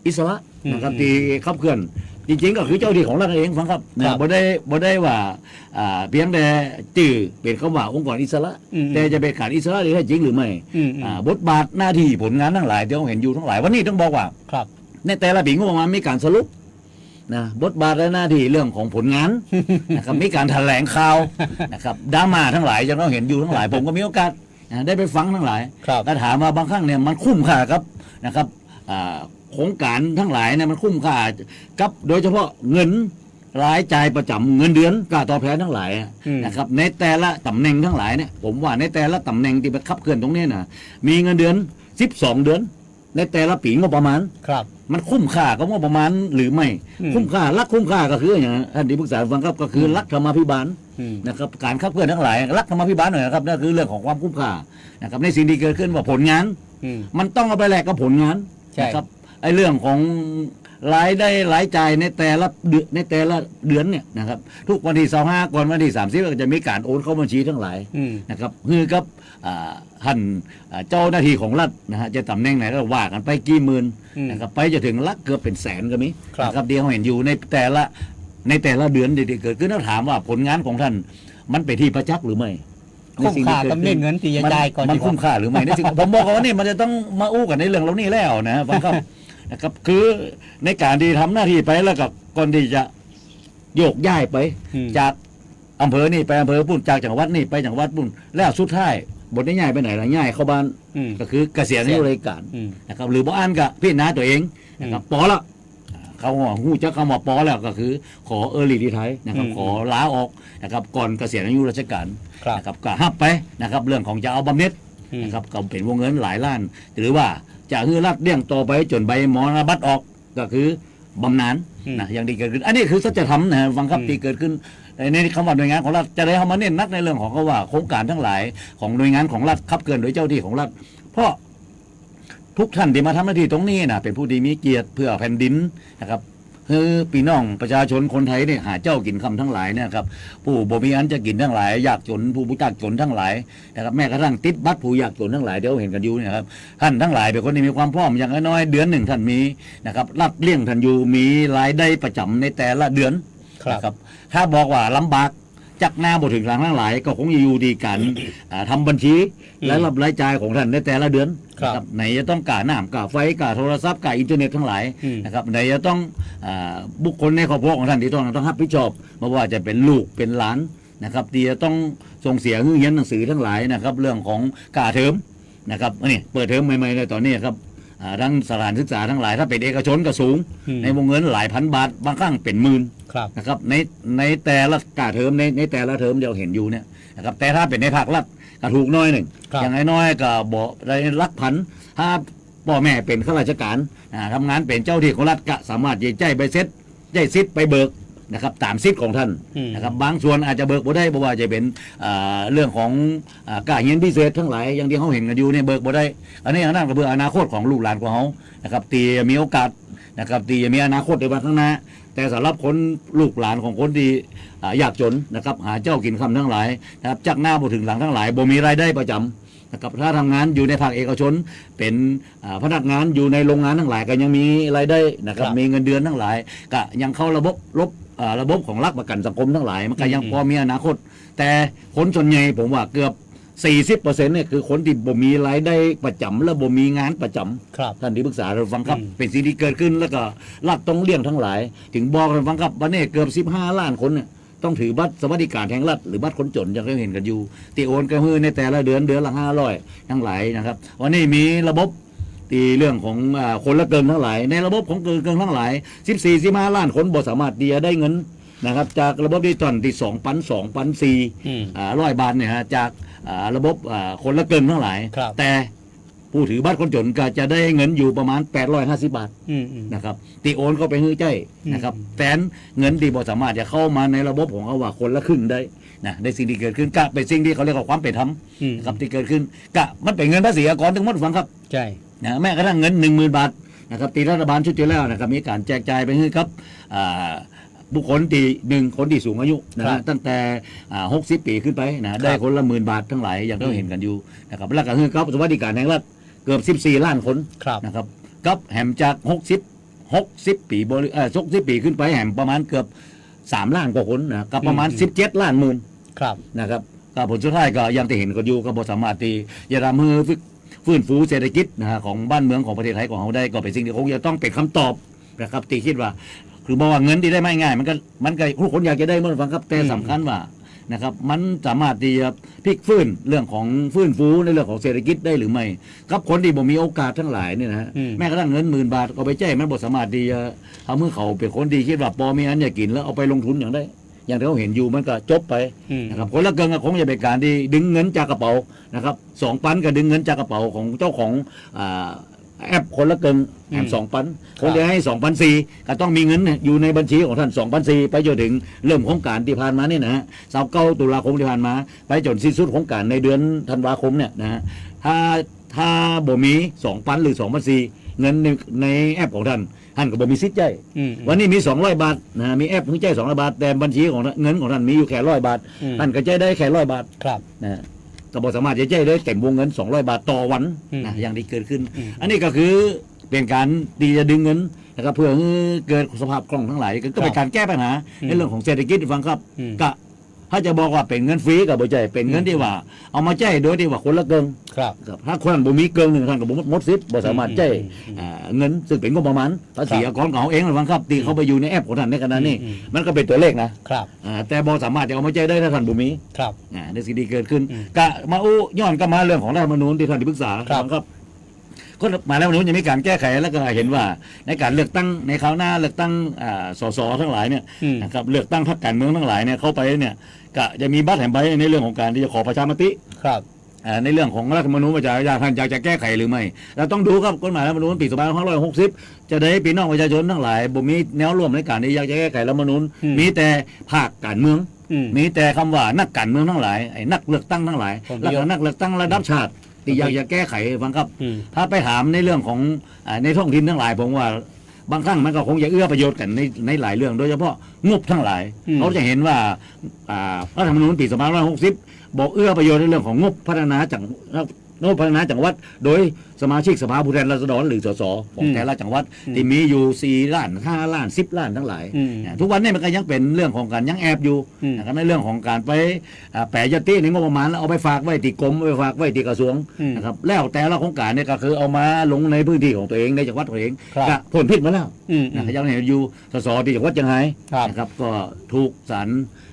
อิสระนะครับที่ขับเคลื่อนจริงๆก็คือเจ้าที่ของรัฐเองฟังครับบ่ได้ว่าเพียงแต่จื่อเป็นคำว่าองค์กรอิสระแต่จะเป็นการอิสระได้จริงหรือไม่บทบาทหน้าที่ผลงานทั้งหลายที่เขาเห็นอยู่ทั้งหลายวันนี้ต้องบอกว่าในแต่ละปีงบประมาณมีการสรุปนะบทบาทและหน้าที่เรื่องของผลงานนะครับมีการแถลงข่าวนะครับดราม่าทั้งหลายยังเราเห็นอยู่ทั้งหลายผมก็มีโอกาสได้ไปฟังทั้งหลายก็ถามว่าบางครั้งเนี่ยมันคุ้มค่าครับนะครับโครงการทั้งหลายเนี่ยมันคุ้มค่ากับโดยเฉพาะเงินรายจ่ายประจำเงินเดือนค่าตอบแทนทั้งหลายนะครับในแต่ละตำแหน่งทั้งหลายเนี่ยผมว่าในแต่ละตำแหน่งที่ไปขับเคลื่อนตรงนี้นะมีเงินเดือน12 เดือนในแต่ละปีงบประมาณมันคุ้มค่ากับงบประมาณหรือไม่คุ้มค่ารักคุ้มค่าก็คืออย่างท่านที่ปรึกษาฟังครับก็คือรักธรรมาภิบาลนะครับการขับเคลื่อนทั้งหลายรักธรรมาภิบาลหน่อยนะครับนั่นคือเรื่องของความคุ้มค่านะครับในสิ่งที่เกิดขึ้นว่าผลงานมันต้องเอาไปแลกกับผลงานนะครับไอ้เรื่องของรายได้รายจ่ายในแต่ละเดือนเนี่ยนะครับทุกวันที่25ก่อนวันที่30ก็จะมีการโอนเข้าบัญชีทั้งหลายนะครับคือกับท่านเจ้าหน้าที่ของรัฐนะฮะจะตำแหน่งไหนก็ว่ากันไปกี่หมื่นนะครับไปจะถึงลักเกือบเป็นแสนก็มีนะครับเดี๋ยวเห็นอยู่ในแต่ละเดือนที่เกิดขึ้นแล้วถามว่าผลงานของท่านมันไปที่ประจักษ์หรือไม่คุ้มค่ากับเงินที่จะจ่ายก่อนมันคุ้มค่าหรือไม่ในสิ่งผมบอกว่านี่มันจะต้องมาอู้กันในเรื่องเหล่านี้แล้วนะฟังครับนะครับคือในการที่ทำหน้าที่ไปแล้วก็ก่อนที่จะโยกย้ายไปจากอำเภอนี่ไปอำเภอปุ่นจากจังหวัดนี่ไปจังหวัดปุ่นแล้วสุดท้ายบทได้ย้ายไปไหนล่ะย้ายเข้าบ้านก็คือเกษียณอายุราชการนะครับหรือบ่อ่านกับพี่น้าตัวเองนะครับปอละเขาหูจะคำว่าปอแล้วก็คือขอรีไทร์นะครับขอลาออกนะครับก่อนเกษียณอายุราชการนะครับก็หับไปนะครับเรื่องของจะเอาบำเหน็จนะครับก็เป็นวงเงินหลายล้านหรือว่าจะคือรัฐเลี้ยงต่อไปจนใบมรณบัตรออกก็คือบำนาญนะอย่างที่เกิดขึ้นอันนี้คือสัจธรรมนะฟังครับที่เกิดขึ้นในคำว่าหน่วยงานของรัฐจะได้เข้ามาเน้นนักในเรื่องของเขาว่าโครงการทั้งหลายของหน่วยงานของรัฐขับเคลื่อนโดยเจ้าที่ของรัฐเพราะทุกท่านที่มาทำหน้าที่ตรงนี้นะเป็นผู้ที่มีเกียรติเพื่อแผ่นดินนะครับคือพี่น้องประชาชนคนไทยเนี่ยหาเจ้ากินคำทั้งหลายเนี่ยครับผู้บ่มีอันจะกินทั้งหลายยากจนผู้ยากจนทั้งหลายนะครับแม้กระทั่งติดบัตรผู้ยากจนทั้งหลายเดี๋ยวเห็นกันอยู่เนี่ยครับท่านทั้งหลายเป็นคนที่มีความพร้อมอย่างน้อยเดือนหนึ่งท่านมีนะครับรับเลี้ยงท่านอยู่มีรายได้ประจำในแต่ละเดือนนะครับถ้าบอกว่าลำบาก จักหน้าบ่ถึงหลังทั้งหลายก็คงจะอยู่ดีกันทำบัญชีและรับรายจ่ายของท่านในแต่ละเดือนนะครับไหนจะต้องก่าน้ำก่าไฟก่าโทรศัพท์ก่าอินเทอร์เน็ตทั้งหลายนะครับไหนจะต้องบุคคลในครอบครัวของท่านที่ต้องรับผิดชอบไม่ว่าจะเป็นลูกเป็นหลานนะครับที่จะต้องส่งเสียเรียนหนังสือทั้งหลายนะครับเรื่องของก่าเทอมนะครับนี่เปิดเทอมใหม่ๆในตอนนี้ครับทั้งสถานศึกษาทั้งหลายถ้าเป็นเอกชนก็สูงในวงเงินหลายพันบาทบางครั้งเป็นหมื่นนะครับในแต่ละก่าเทอมในแต่ละเทอมเดียวเห็นอยู่เนี่ยนะครับแต่ถ้าเป็นในภาครัฐก็ถูกน้อยหนึ่งอย่างน้อยๆก็บอกได้ลักพันถ้าพ่อแม่เป็นข้าราชการทำงานเป็นเจ้าที่ของรัฐก็สามารถจะใจใบเซ็ตใจซิทไปเบิกนะครับตามสิทธิ์ของท่านนะครับบางส่วนอาจจะเบิกบ่ได้เพราะว่าจะเป็นเรื่องของการเรียนพิเศษทั้งหลายอย่างที่เขาเห็นกันอยู่เนี่ยเบิกบ่ได้อันนี้นั่นก็เพื่ออนาคตของลูกหลานของเขานะครับตีมีโอกาสนะครับตีมีอนาคตในวันข้างหน้าแต่สำหรับคนลูกหลานของคนที่ยากจนนะครับหาเจ้ากินคำทั้งหลายนะครับจักหน้าบ่ถึงหลังทั้งหลายบ่มีรายได้ประจำนะครับถ้าทำงานอยู่ในภาคเอกชนเป็นพนักงานอยู่ในโรงงานทั้งหลายก็ยังมีรายได้นะครับมีเงินเดือนทั้งหลายก็ยังเข้าระบบของรัฐประกันสังคมทั้งหลายมันก็ยังพอมีอนาคตแต่คนส่วนใหญ่ผมว่าเกือบ40%เนี่ยคือคนที่บ่มีรายได้ประจำและบ่มีงานประจำท่านที่ปรึกษาเราฟังครับเป็นสิ่งที่เกิดขึ้นแล้วก็รัฐต้องเลี้ยงทั้งหลายถึงบอกเราฟังครับวันนี้เกือบ15 ล้านคนเนี่ยต้องถือบัตรสวัสดิการแห่งรัฐหรือบัตรคนจนอย่างที่เห็นกันอยู่ที่โอนกันในแต่ละเดือนละ500ทั้งหลายนะครับวันนี้มีระบบตีเรื่องของคนละเกินทั้งหลายในระบบของเกินทั้งหลาย14-15 ล้านคนบ่สามารถที่จะได้เงินนะครับจากระบบดิจิตอลที่2,400 บาทเนี่ยฮะจากระบบคนละเกินทั้งหลายแต่ผู้ถือบัตรคนจนก็จะได้เงินอยู่ประมาณ850 บาทนะครับตีโอนเข้าไปให้ใจนะครับแต่เงินที่บ่สามารถจะเข้ามาในระบบของเขาว่าคนละครึ่งได้นะในสิ่งที่เกิดขึ้นก็เป็นสิ่งที่เขาเรียกว่าความเป็นธรรมนะครับที่เกิดขึ้นก็มันเป็นเงินภาษีอากรทั้งหมดฟังครับใช่นะแม้กระทั่งเงิน 10,000 บาทนะครับตีรัฐบาลชุดที่แล้วนะครับมีการแจกจ่ายไปให้ครับบุคคลที่1คนที่สูงอายุนะตั้งแต่60 ปีขึ้นไปนะได้คนละ10,000 บาททั้งหลายอย่างที่เราเห็นกันอยู่นะครับแล้วก็คือครับสวัสดิการแห่งรัฐเกือบ14 ล้านคนนะครับกับแหมจาก60 ปี60 ปีขึ้นไปแหมประมาณเกือบ3 ล้านกว่าคนนะกับประมาณ17 ล้านหมื่นนะครับก็ผลสุดท้ายก็ยังที่เห็นกันอยู่ก็บ่สามารถที่จะทำให้ฟื้นฟูเศรษฐกิจนะของบ้านเมืองของประเทศไทยของเราได้ก็เป็นสิ่งที่คงจะต้องเป็นคำตอบนะครับที่คิดว่าคือบอกว่าเงินที่ได้ไม่ง่ายมันก็ทุกคนอยากจะได้เมื่อฟังครับแต่สำคัญว่านะครับมันสามารถที่จะพลิกฟื้นเรื่องของฟื้นฟูในเรื่องของเศรษฐกิจได้หรือไม่กับคนที่บ่มีโอกาสทั้งหลายเนี่ยนะแม้กระทั่งเงิน10,000 บาทเอาไปแจ้งมันบ่สามารถที่จะทำให้เขาเป็นคนดีคิดว่าพอมีอันอยากกินแล้วเอาไปลงทุนอย่างได้อย่างที่เขาเห็นอยู่มันก็จบไปนะครับคนละเกินก็คงจะเป็นการที่ดึงเงินจากกระเป๋านะครับ2,000ก็ดึงเงินจากกระเป๋าของเจ้าของแอปคนละเกินแอป2,000คงจะให้2,400ก็ต้องมีเงินอยู่ในบัญชีของท่าน2,400ไปจนถึงเริ่มโครงการที่ผ่านมานี่นะฮะ29 ตุลาคมที่ผ่านมาไปจนสิ้นสุดโครงการในเดือนธันวาคมเนี่ยนะฮะถ้าบ่มี 2,000 หรือ 2,400เงินในแอปของท่านก็บ่มีสิทธิ์ใจวันนี้มี200 บาทนะมีแอปให้ใจ200 บาทแต่บัญชีของเงินของท่านมีอยู่แค่100 บาทท่านก็ใจได้แค่100 บาทนะก็บ่สามารถจะใจได้เต็มวงเงิน200 บาทต่อวันนะอย่างที่เกิดขึ้นอันนี้ก็คือเป็นการที่จะดึงเงินนะครับเพื่อเกิดสภาพคล่องทั้งหลายก็เป็นการแก้ปัญหาในเรื่องของเศรษฐกิจฟังครับก็ถ้าจะบอกว่าเป็นเงินฟรีก็บ่ใช่เป็นเงินที่ว่าเอามาใจโดยที่ว่าคนละเกินถ้าคนนั้นบ่มีเกิน1ท่านก็บ่หมดสิทธิ์บ่สามารถใจเงินซึ่งเป็นงบประมาณภาษีอากรของเขาเองฟังครับที่เขาไปอยู่ในแอปของท่านในขณะนี้มันก็เป็นตัวเลขนะแต่บ่สามารถจะเอามาใจได้ถ้าท่านบ่มีในสิ่งที่เกิดขึ้นก็มาย้อนกลับมาเรื่องของรัฐธรรมนูญที่ท่านที่ปรึกษาครับก็มาแล้ววันนี้จะมีการแก้ไขแล้วก็เห็นว่าในการเลือกตั้งในคราวหน้าเลือกตั้งสสทั้งหลายเนี่ยนะครับเลือกตั้งพรรคการเมืองทั้งหลายเนี่ยเข้าไปเนี่ยก็จะมีบัตรแห่งใบในเรื่องของการที่จะขอประชามติในเรื่องของรัฐธรรมนูญว่าท่านอยากจะแก้ไขหรือไม่เราต้องดูครับกฎหมายรัฐธรรมนูญปี2560จะได้พี่น้องประชาชนทั้งหลายบ่มีแนวร่วมในการที่อยากจะแก้ไขรัฐธรรมนูญมีแต่ภาคการเมืองมีแต่คำว่านักการเมืองทั้งหลายไอ้นักเลือกตั้งทั้งหลายแล้วก็นักเลือกตั้งระดับชาติที่อยากจะแก้ไขฟังครับถ้าไปถามในเรื่องของในท้องถิ่นทั้งหลายผมว่าบางครั้งมันก็คงจะเอื้อประโยชน์กันในหลายเรื่องโดยเฉพาะงบทั้งหลายเขาจะเห็นว่ารัฐธรรมนูญปี2560บอกเอื้อประโยชน์ในเรื่องของงบพัฒนา โน้พัฒนาจังหวัดโดยสมาชิกสภาผู้แทนราษฎรหรือสสของแต่ละจังหวัดที่มีอยู่4 ล้าน 5 ล้าน 10 ล้านทั้งหลายทุกวันนี้มันก็ยังเป็นเรื่องของการยังแอบอยู่นะครับในเรื่องของการไปแปะยติในงบประมาณแล้วเอาไปฝากไว้ที่กรมไปฝากไว้ที่กระทรวงนะครับแล้วแต่ละโครงการเนี่ยก็คือเอามาลงในพื้นที่ของตัวเองในจังหวัดตัวเองก็ผลผิดมาแล้วนะครับยังเห็นอยู่สสที่จังหวัดเชียงรายนะครับก็ถูกศาล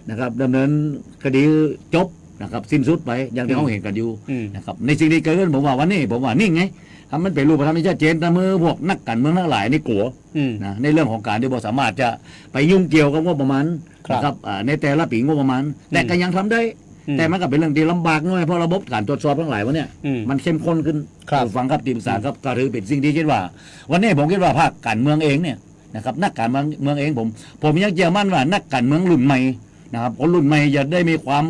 นะครับดำเนินคดีจบนะครับสิ้นสุดไปอย่างที่เขาเห็นกันอยู่นะครับในสิ่งที่เกิดขึ้นผมว่าวันนี้ผมว่านี่ไงทำมันเป็นรูปธรรมที่ชัดเจนแต่เมื่อพวกนักการเมืองทั้งหลายนี่กลัวนะในเรื่องของการที่บ่สามารถจะไปยุ่งเกี่ยวกับงบประมาณนะครับในแต่ละปีงบประมาณแต่ก็ยังทำได้แต่มันก็เป็นเรื่องที่ลำบากหน่อยเพราะระบบการตรวจสอบทั้งหลายวันนี้มันเข้มข้นขึ้นฟังครับทีมสารครับก็ถือเป็นสิ่งที่คิดว่าวันนี้ผมคิดว่าภาคการเมืองเองเนี่ยนะครับนักการเมืองเองผมยังเชื่อมั่นว่านักการเมืองรุ่นใหม่นะครับคนรุ่นใหม่จะได้มีความ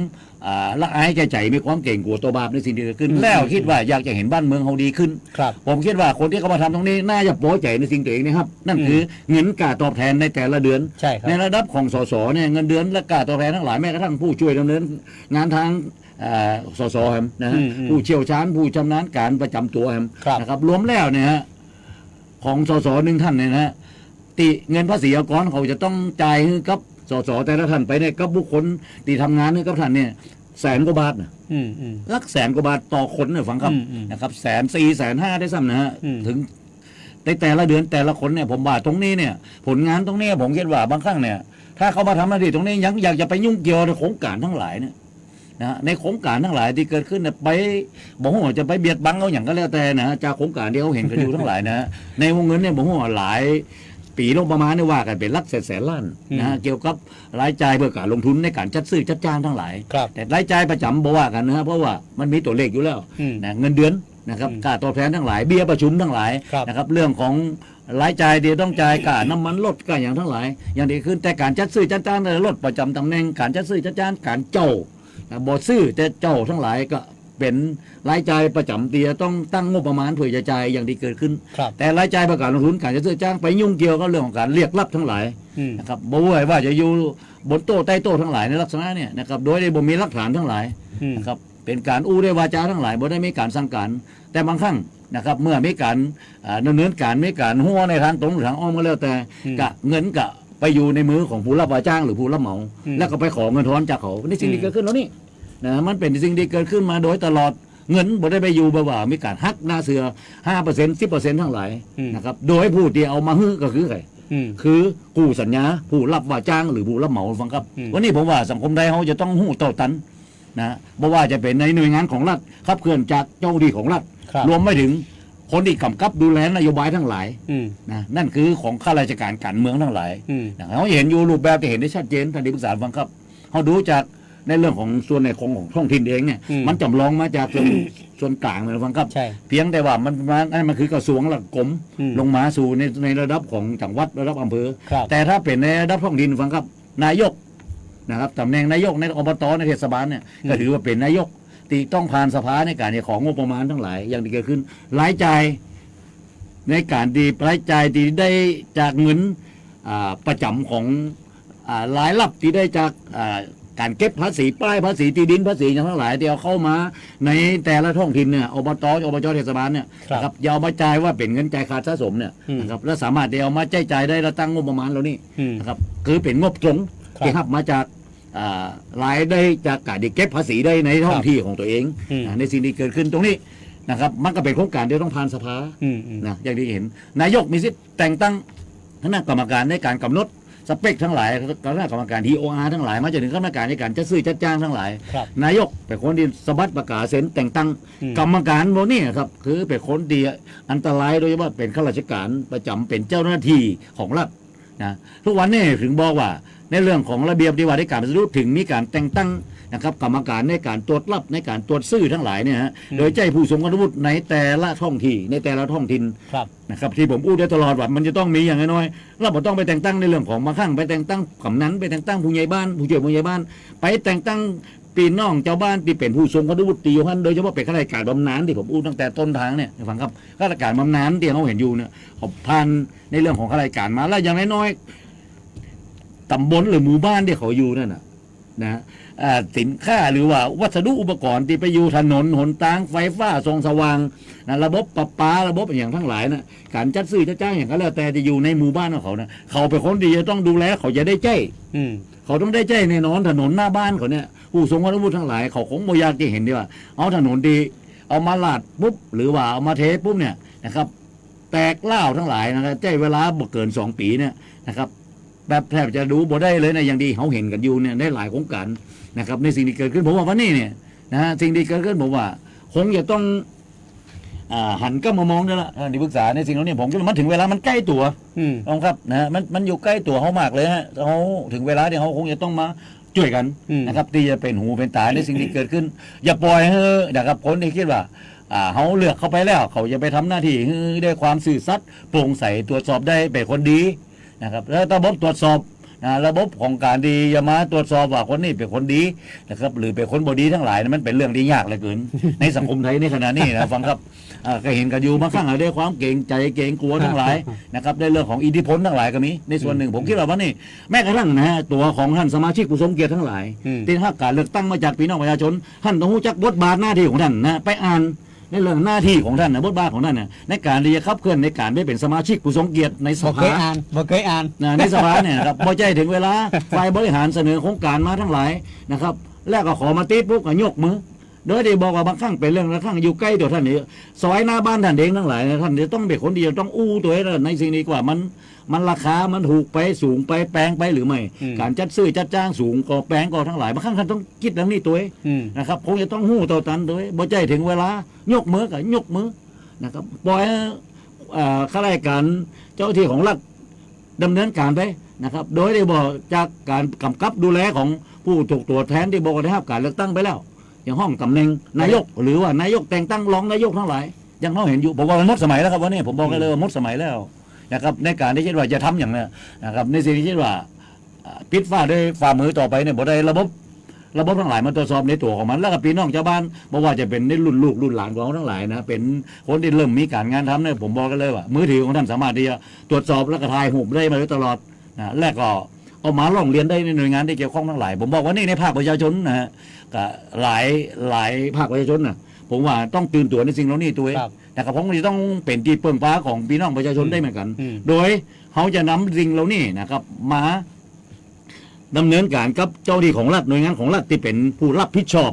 ละอายใจมีความเก่งกลัวตัวบาปในสิ่งที่เกิดขึ้นแล้วคิดว่าอยากจะเห็นบ้านเมืองเขาดีขึ้นผมคิดว่าคนที่เขามาทำตรงนี้น่าจะโป๊ะใจในสิ่งตัวเองนะครับนั่นคือเงินค่าตอบแทนในแต่ละเดือนในระดับของสสเนี่ยเงินเดือนและค่าตอบแทนทั้งหลายแม้กระทั่งผู้ช่วยดำเนินงานทางสสครับนะฮะผู้เชี่ยวชาญผู้ชำนาญการประจำตัวครับนะครับรวมแล้วเนี่ยฮะของสสหนึ่งท่านเนี่ยนะฮะติเงินภาษีอากรเขาจะต้องจ่ายให้กับสสแต่ละท่านไปเนี่ยกับบุคคลที่ทำงานให้กับท่านเนี่ย100,000 กว่าบาทนะลัก100,000 กว่าบาทต่อคนเนี่ยฟังครับนะครับ140,000 150,000ได้ซ้ำนะฮะถึงในแต่ละเดือนแต่ละคนเนี่ยผมว่าตรงนี้เนี่ยผลงานตรงนี้ผมคิดว่าบางครั้งเนี่ยถ้าเขามาทำหน้าที่ตรงนี้ยังอยากจะไปยุ่งเกี่ยวในโครงการทั้งหลายเนี่ยนะในโครงการทั้งหลายที่เกิดขึ้นเนี่ยไปบอกว่าจะไปเบียดบังเขาอย่างก็แล้วแต่นะจากโครงการที่เขาเห็นกันอยู่ทั้งหลายนะในวงเงินเนี่ยบอกว่าหลายปีลงประมาณนี่ว่ากันเป็นหลักแสนล้านนะเกี่ยวกับรายจ่ายเพื่อการลงทุนในการจัดซื้อจัดจ้างทั้งหลายแต่รายจ่ายประจำบอกว่ากันนะเพราะว่ามันมีตัวเลขอยู่แล้วนะเงินเดือนนะครับค่าตอบแทนทั้งหลายเบี้ยประชุมทั้งหลายนะครับเรื่องของรายจ่ายที่ต้องจ่ายค่าน้ำมันลดค่าอย่างทั้งหลายอย่างที่ขึ้นแต่การจัดซื้อจัดจ้างลดประจำตำแหน่งการจัดซื้อจัดจ้างการเจ้าบ่ซื้อแต่เจ้าทั้งหลายก็เป็นรายจ่ายประจำที่จะต้องตั้งงบประมาณเพื่อจะจ่ายอย่างที่เกิดขึ้นแต่รายจ่ายประกอบลงทุนการจะซื้อจ้างไปยุ่งเกี่ยวกับเรื่องของการเรียกรับทั้งหลายนะครับบ่ว่าจะอยู่บนโต๊ะใต้โต๊ะทั้งหลายในลักษณะเนี่ยนะครับโดยที่บ่มีหลักฐานทั้งหลายนะครับเป็นการอู้ด้วยวาจาทั้งหลายบ่ได้มีการสั่งการแต่บางครั้งนะครับเมื่อมีการดำเนินการมีการหัวในทางตรงหรือทางอ้อมก็แล้วแต่กะเงินกะไปอยู่ในมือของผู้รับว่าจ้างหรือผู้รับเหมาแล้วก็ไปขอเงินทอนจากเขานี่สิ่งที่เกิดขึ้นแล้วนี่นะมันเป็นสิ่งที่เกิดขึ้นมาโดยตลอดเงินบ่ได้ไปอยู่บ่ามีการหักหน้าเสือ 5% 10% ทั้งหลายนะครับโดยผู้ที่เอามาฮื้อก็คือใครคือผู้สัญญาผู้รับว่าจ้างหรือผู้รับเหมาฟังครับวันนี้ผมว่าสังคมไทยเขาจะต้องหู้เต่าตันนะบ่ว่าจะเป็นในหน่วยงานของรัฐขับเคลื่อนจากเจ้าหน้าที่ของรัฐรวมไปถึงคนที่กำกับดูแลนโยบายทั้งหลายนะนั่นคือของข้าราชการการเมืองทั้งหลายเขาเห็นอยู่รูปแบบที่เห็นได้ชัดเจนท่านที่ปรึกษาฟังครับเขาดูจากในเรื่องของส่วนในของท้องถิ่นเองเนี่ยมันจำลองมาจากส่วนกลางเลยฟังครับเพียงแต่ว่ามันคือกระทรวงหลักกรมลงมาสู่ในระดับของจังหวัดระดับอำเภอแต่ถ้าเป็นในระดับท้องถิ่นฟังครับนายกนะครับตำแหน่งนายกในอบตในเทศบาลเนี่ยก็ถือว่าเป็นนายกที่ต้องผ่านสภาในการของงบประมาณทั้งหลายอย่างที่เกิดขึ้นรายจ่ายในการดีรายจ่ายที่ได้จากเงินประจำของรายรับที่ได้จากการเก็บภาษีป้ายภาษีที่ดินภาษีอย่างทั้งหลายที่เอาเข้ามาในแต่ละท้องถิ่นเนี่ยอบตเทศบาลเนี่ยนะครับอย่าเอามาจ่ายว่าเป็นเงินจ่ายขาดสะสมเนี่ยนะครับและสามารถเอามาจ่ายได้แล้วตั้งงบประมาณเหล่านี้นะครับคือเป็นงบตรงที่หับมาจากรายได้จากการเก็บภาษีได้ในท้องที่ของตัวเองในสิ่งที่เกิดขึ้นตรงนี้นะครับมันก็เป็นโครงการที่ต้องผ่านสภานะอย่างที่เห็นนายกมีสิทธิ์แต่งตั้งคณะกรรมการในการกำหนดสเปคทั้งหลายคณะกรรมการ TOR ทั้งหลายมาจนถึงคณะกรรมการในการจัดซื้อจัดจ้างทั้งหลายนายกเป็นคนที่สบัดประกาศเซ็นแต่งตั้งกรรมการโมนี่ครับคือเป็นคนที่อันตรายโดยเฉพาะเป็นข้าราชการประจำเป็นเจ้าหน้าที่ของรัฐนะทุกวันนี้ถึงบอกว่าในเรื่องของระเบียบปฏิบัติการปฏิรูปถึงมีการแต่งตั้งนะครับกรรมการในการตรวจรับในการตรวจซื้อทั้งหลายเนี่ยฮะโดยใจผู้ทรงคุณวุฒิในแต่ละท้องที่ในแต่ละท้องถิ่นนะครับที่ผมพูดได้ตลอดว่ามันจะต้องมีอย่างน้อยเราไม่ต้องไปแต่งตั้งในเรื่องของบางครั้งไปแต่งตั้งกำนันไปแต่งตั้งผู้ใหญ่บ้านผู้ช่วยผู้ใหญ่บ้านไปแต่งตั้งปีน้องเจ้าบ้านที่เป็นผู้ทรงคุณวุฒิอยู่ฮั่นโดยเฉพาะเป็นข้าราชการบำนาญที่ผมพูดตั้งแต่ต้นทางเนี่ยฟังครับข้าราชการบำนาญที่เขาเห็นอยู่เนี่ยเขาผ่านในเรื่องของข้าราชการมาแล้วอย่างน้อยตำบลหรือหมู่บ้านที่เขาอยู่นั่นนะ สินค้าหรือว่าวัสดุอุปกรณ์ที่ไปอยู่ถนนหนทางไฟฟ้าส่องสว่างนะระบบประปาระบบอย่างทั้งหลายนะการจัดซื้อจัดจ้างอย่างก็แล้วแต่จะอยู่ในหมู่บ้านของเขานะเขาเป็นคนดีจะต้องดูแลเขาจะได้ใจเขาต้องได้ใจแน่นอนถนนหน้าบ้านเขาเนี่ยผู้ทรงคุณวุฒิทั้งหลายเขาคงบ่อยากจะเห็นดีว่าเอาถนนดีเอามาลาดปุ๊บหรือว่าเอามาเทปุ๊บเนี่ยนะครับแตกเล่าทั้งหลายนะครับใจเวลาบ่เกิน2 ปีเนี่ยนะครับแบบแทบจะดูบ่ได้เลยนะอย่างดีเขาเห็นกันอยู่เนี่ยได้หลายโครงการนะครับในสิ่งที่เกิดขึ้นผมว่าวันนี้เนี่ยนะฮะสิ่งที่เกิดขึ้นผมว่าคงจะต้องหันก็มามองได้ละที่ปรึกษาในสิ่งเหล่านี้ผมคิดว่ามันถึงเวลามันใกล้ตัวครับนะมันอยู่ใกล้ตัวเขามากเลยฮะเขาถึงเวลาที่เขาคงจะต้องมาช่วยกันนะครับที่จะเป็นหูเป็นตาในสิ่งที่เกิดขึ้นอย่าปล่อยให้นะครับคนที่คิดว่าเขาเลือกเข้าไปแล้วเขาจะไปทำหน้าที่ด้วยความซื่อสัตย์โปร่งใสตรวจสอบได้เป็นคนดีนะครับแล้วระบบตรวจสอบระบบของการดีอย่ามาตรวจสอบว่าคนนี้เป็นคนดีนะครับหรือเป็นคนบดีทั้งหลายมันเป็นเรื่องที่ยากเหลือเกิน ในสังคมไทยในขณะนี้นะฟังครับก็เห็นกันอยู่บางครั้งได้ความเก่งใจเก่งกลัวทั้งหลายนะครับได้เรื่องของอิทธิพลทั้งหลายก็มีในส่วนหนึ่งผมคิดว่าวันนี้แม้กระทั่งนะฮะตัวของท่านสมาชิกผู้ทรงเกียรติทั้งหลายที่ถ้าการเลือกตั้งมาจากพี่น้องประชาชนท่านต้องรู้จักบทบาทหน้าที่ของท่านนะไปอ่านในเรื่องหน้าที่ของท่านนะบทบาทของท่านนะในการที่จะขับเคลื่อนในการได้เป็นสมาชิกผู้ทรงเกียรติในสภาบ่เคยอ่านในสภาเนี่ยครับพอใจถึงเวลาฝ่ายบริหารเสนอโครงการมาทั้งหลายนะครับแล้วก็ขอมาติดปุ๊บก็ยกมือโดยที่บอกว่าบางครั้งเป็นเรื่องบางครั้งอยู่ใกล้ตัวท่านนี่ซอยหน้าบ้านท่านเองทั้งหลายท่านจะต้องเป็นคนเดียวต้องอู้ตัวให้ในสิ่งนี้กว่ามันราคามันถูกไปสูงไปแพงไปหรือไม่การจัดซื้อจัดจ้างสูงก็แพงก็ทั้งหลายบางครั้งท่านต้องคิดเรื่องนี้ตัวนะครับคงจะต้องหู้ตัวตันตัวบ่ใจถึงเวลายกมือกับยกมือนะครับปล่อยข้าราชการเจ้าที่ของรัฐดำเนินการไปนะครับโดยได้บอกจากการกำกับดูแลของผู้ถูกตรวจแทนที่บอกว่าได้รับการเลือกตั้งไปแล้วอย่างห้องตำแหน่งนายกหรือว่านายกแต่งตั้งรองนายกทั้งหลายยังเขาเห็นอยู่ผมว่ามันหมดสมัยแล้วครับวันนี้ผมบอกกันเลยว่าหมดสมัยแล้วนะครับในการที่คิดว่าจะทำอย่างนี้นะครับในสิ่งที่คิดว่าปิดฝ้าด้วยฝ่ามือต่อไปเนี่ยบ่ได้ระบบทั้งหลายมาตรวจสอบในตัวของมันแล้วก็พี่น้องชาวบ้านบอกว่าจะเป็นในรุ่นลูกรุ่นหลานของเขาทั้งหลายนะเป็นคนที่เริ่มมีการงานทำเนี่ยผมบอกกันเลยว่ามือถือของท่านสามารถที่จะตรวจสอบแล้วก็ถ่ายรูปได้มาตลอดนะแรกก็เอามาร้องเรียนได้ในหน่วยงานที่เกี่ยวข้องทั้งหลายผมบอกว่านี่ในภาคประชาชนนะฮะก็หลายภาคประชาชนนะผมว่าต้องตื่นตัวในสิ่งเหล่านี้ตัวเองนะครับผมจะต้องเป็นที่เปิ่งฟ้าของพี่น้องประชาชนได้เหมือนกันโดยเขาจะนำสิ่งเหล่านี้นะครับมาดำเนินการกับเจ้าหน้าที่ของรัฐหน่วยงานของรัฐที่เป็นผู้รับผิดชอบ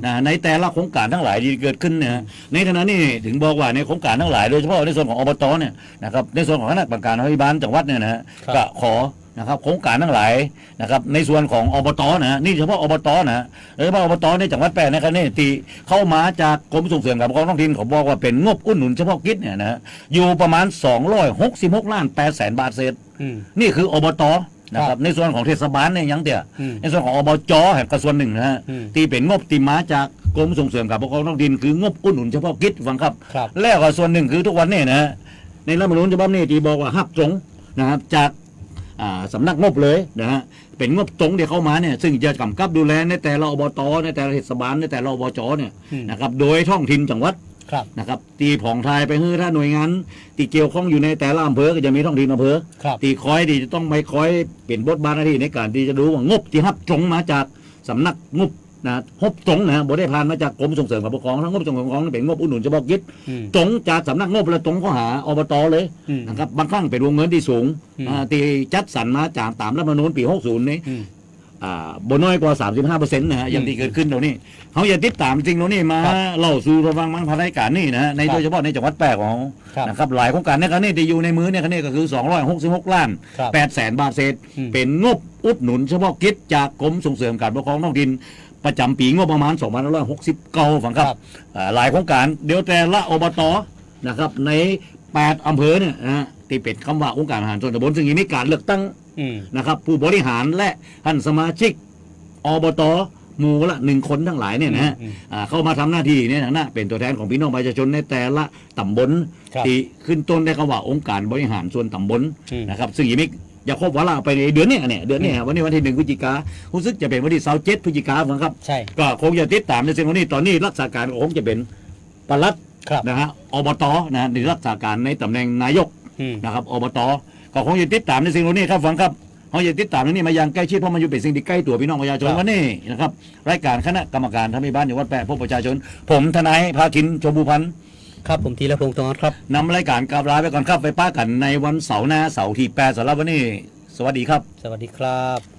นะในแต่ละโครงการทั้งหลายที่เกิดขึ้นเนี่ยในขณะนี้ถึงบอกว่าในโครงการทั้งหลายโดยเฉพาะในส่วนของอบตเนี่ยนะครับในส่วนของคณะกรรมการอภิบาลจังหวัดเนี่ยนะก็ขอนะครับโครงการทั้งหลายนะครับในส่วนของอบตนะนี่เฉพาะอบตนะโดยเฉพาะอบตในจังหวัดแปรนะครับนี่ตีเข้ามาจากกรมส่งเสริมการปกครองท้องถิ่นเขาบอกว่าเป็นงบอุดหนุนเฉพาะกิจเนี่ยนะอยู่ประมาณ266.8 ล้านบาทเศษนี่คืออบตนะครับในส่วนของเทศบาลเนี่ยยังเดียวในส่วนของอบจแห่งกระทรวงหนึ่งนะฮะที่เป็นงบที่มาจากกรมส่งเสริมการปกครองท้องถิ่นคืองบอุดหนุนเฉพาะกิจฟังครับแล้วก็ส่วนหนึ่งคือทุกวันนี้นะในรัฐธรรมนูญฉบับนี้ที่บอกว่าหักตรงนะครับจากสำนักงบเลยนะฮะเป็นงบตรงที่เข้ามาเนี่ยซึ่งจะกำกับดูแลในแต่ละอบตในแต่ละเทศบาลในแต่ละอบจเนี่ยนะครับโดยท้องถิ่นจังหวัดนะครับตีผ่องทายไปให้ถ้าหน่วยงานที่เกี่ยวข้องอยู่ในแต่ละอำเภอก็จะมีท้องถิ่นอำเภอตีคอยที่จะต้องไปคอยเป็นบทบาทหน้าที่ในการที่จะดูว่างบที่หับตรงมาจากสำนักงบนะงบตรงนะบ่ได้ผ่านมาจากกรมส่งเสริมการปกครองทั้งงบส่งเสริมการปกครองเป็นงบอุดหนุนเฉพาะกิจตรงจากสำนักงบและตรงข้อหาอบตเลยนะครับบางครั้งเป็นวงเงินที่สูงที่จัดสรรมาจากตามรัฐธรรมนูญปี60นี้บ่น้อยกว่า 35% นะฮะอย่างที่เกิดขึ้นตรงนี้เขาอย่าติดตามจริงตรงนี้มาเล่าสู่ระวังมังพันรายการนี่นะฮะในโดยเฉพาะในจังหวัดแปรของนะครับหลายโครงการในครั้งนี้ที่อยู่ในมือเนี่ยครั้งนี้ก็คือ266.8 ล้านบาทเศษเป็นงบอุดหนุนเฉพาะกิจจากกรมส่งเสริมการปกครองท้องถิ่นประจำปีงบประมาณ2569ฝังครับหลายโครงการเดี๋ยวแต่ละอบตนะครับใน8อำเภอเนี่ยนะที่เป็นคำว่าองค์การบริหารส่วนตำบลซึ่งมีการเลือกตั้งนะครับผู้บริหารและท่านสมาชิกอบตหมู่ละ1 คนทั้งหลายเนี่ยนะเข้ามาทำหน้าที่เนี่ยนะเป็นตัวแทนของพี่น้องประชาชนในแต่ละตำบลที่ขึ้นต้นได้คำว่าองค์การบริหารส่วนตำบลนะครับซึ่งยังไม่อย่าครบวาระไปในเดือนนี้เดือนนี้วันนี้วันที่1 พฤศจิการู้สึกจะเป็นวันที่27 พฤศจิกาครับก็คงจะติดตามในเส้นวันนี้ตอนนี้รักษาการคงจะเป็นปลัดนะฮะอบตนะในรักษาการในตำแหน่งนายกนะครับอบตก็คงจะติดตามในสิ่งเหล่านี้ครับฟังครับ เขาอยากติดตามเรื่องนี้มาอย่างใกล้ชิดเพราะมันอยู่เป็นสิ่งที่ใกล้ตัวพี่น้องประชาชนวันนี้นะครับรายการคณะกรรมการทำให้บ้านอยู่วัดแปะพบประชาชนผมทนายภาคินชมพูพันธ์ครับผมธีรพงศ์ทองครับนำรายการกราบลาไปก่อนครับไปป้ากันในวันเสาร์หน้าเสาร์ที่8สำหรับวันนี้สวัสดีครับสวัสดีครับ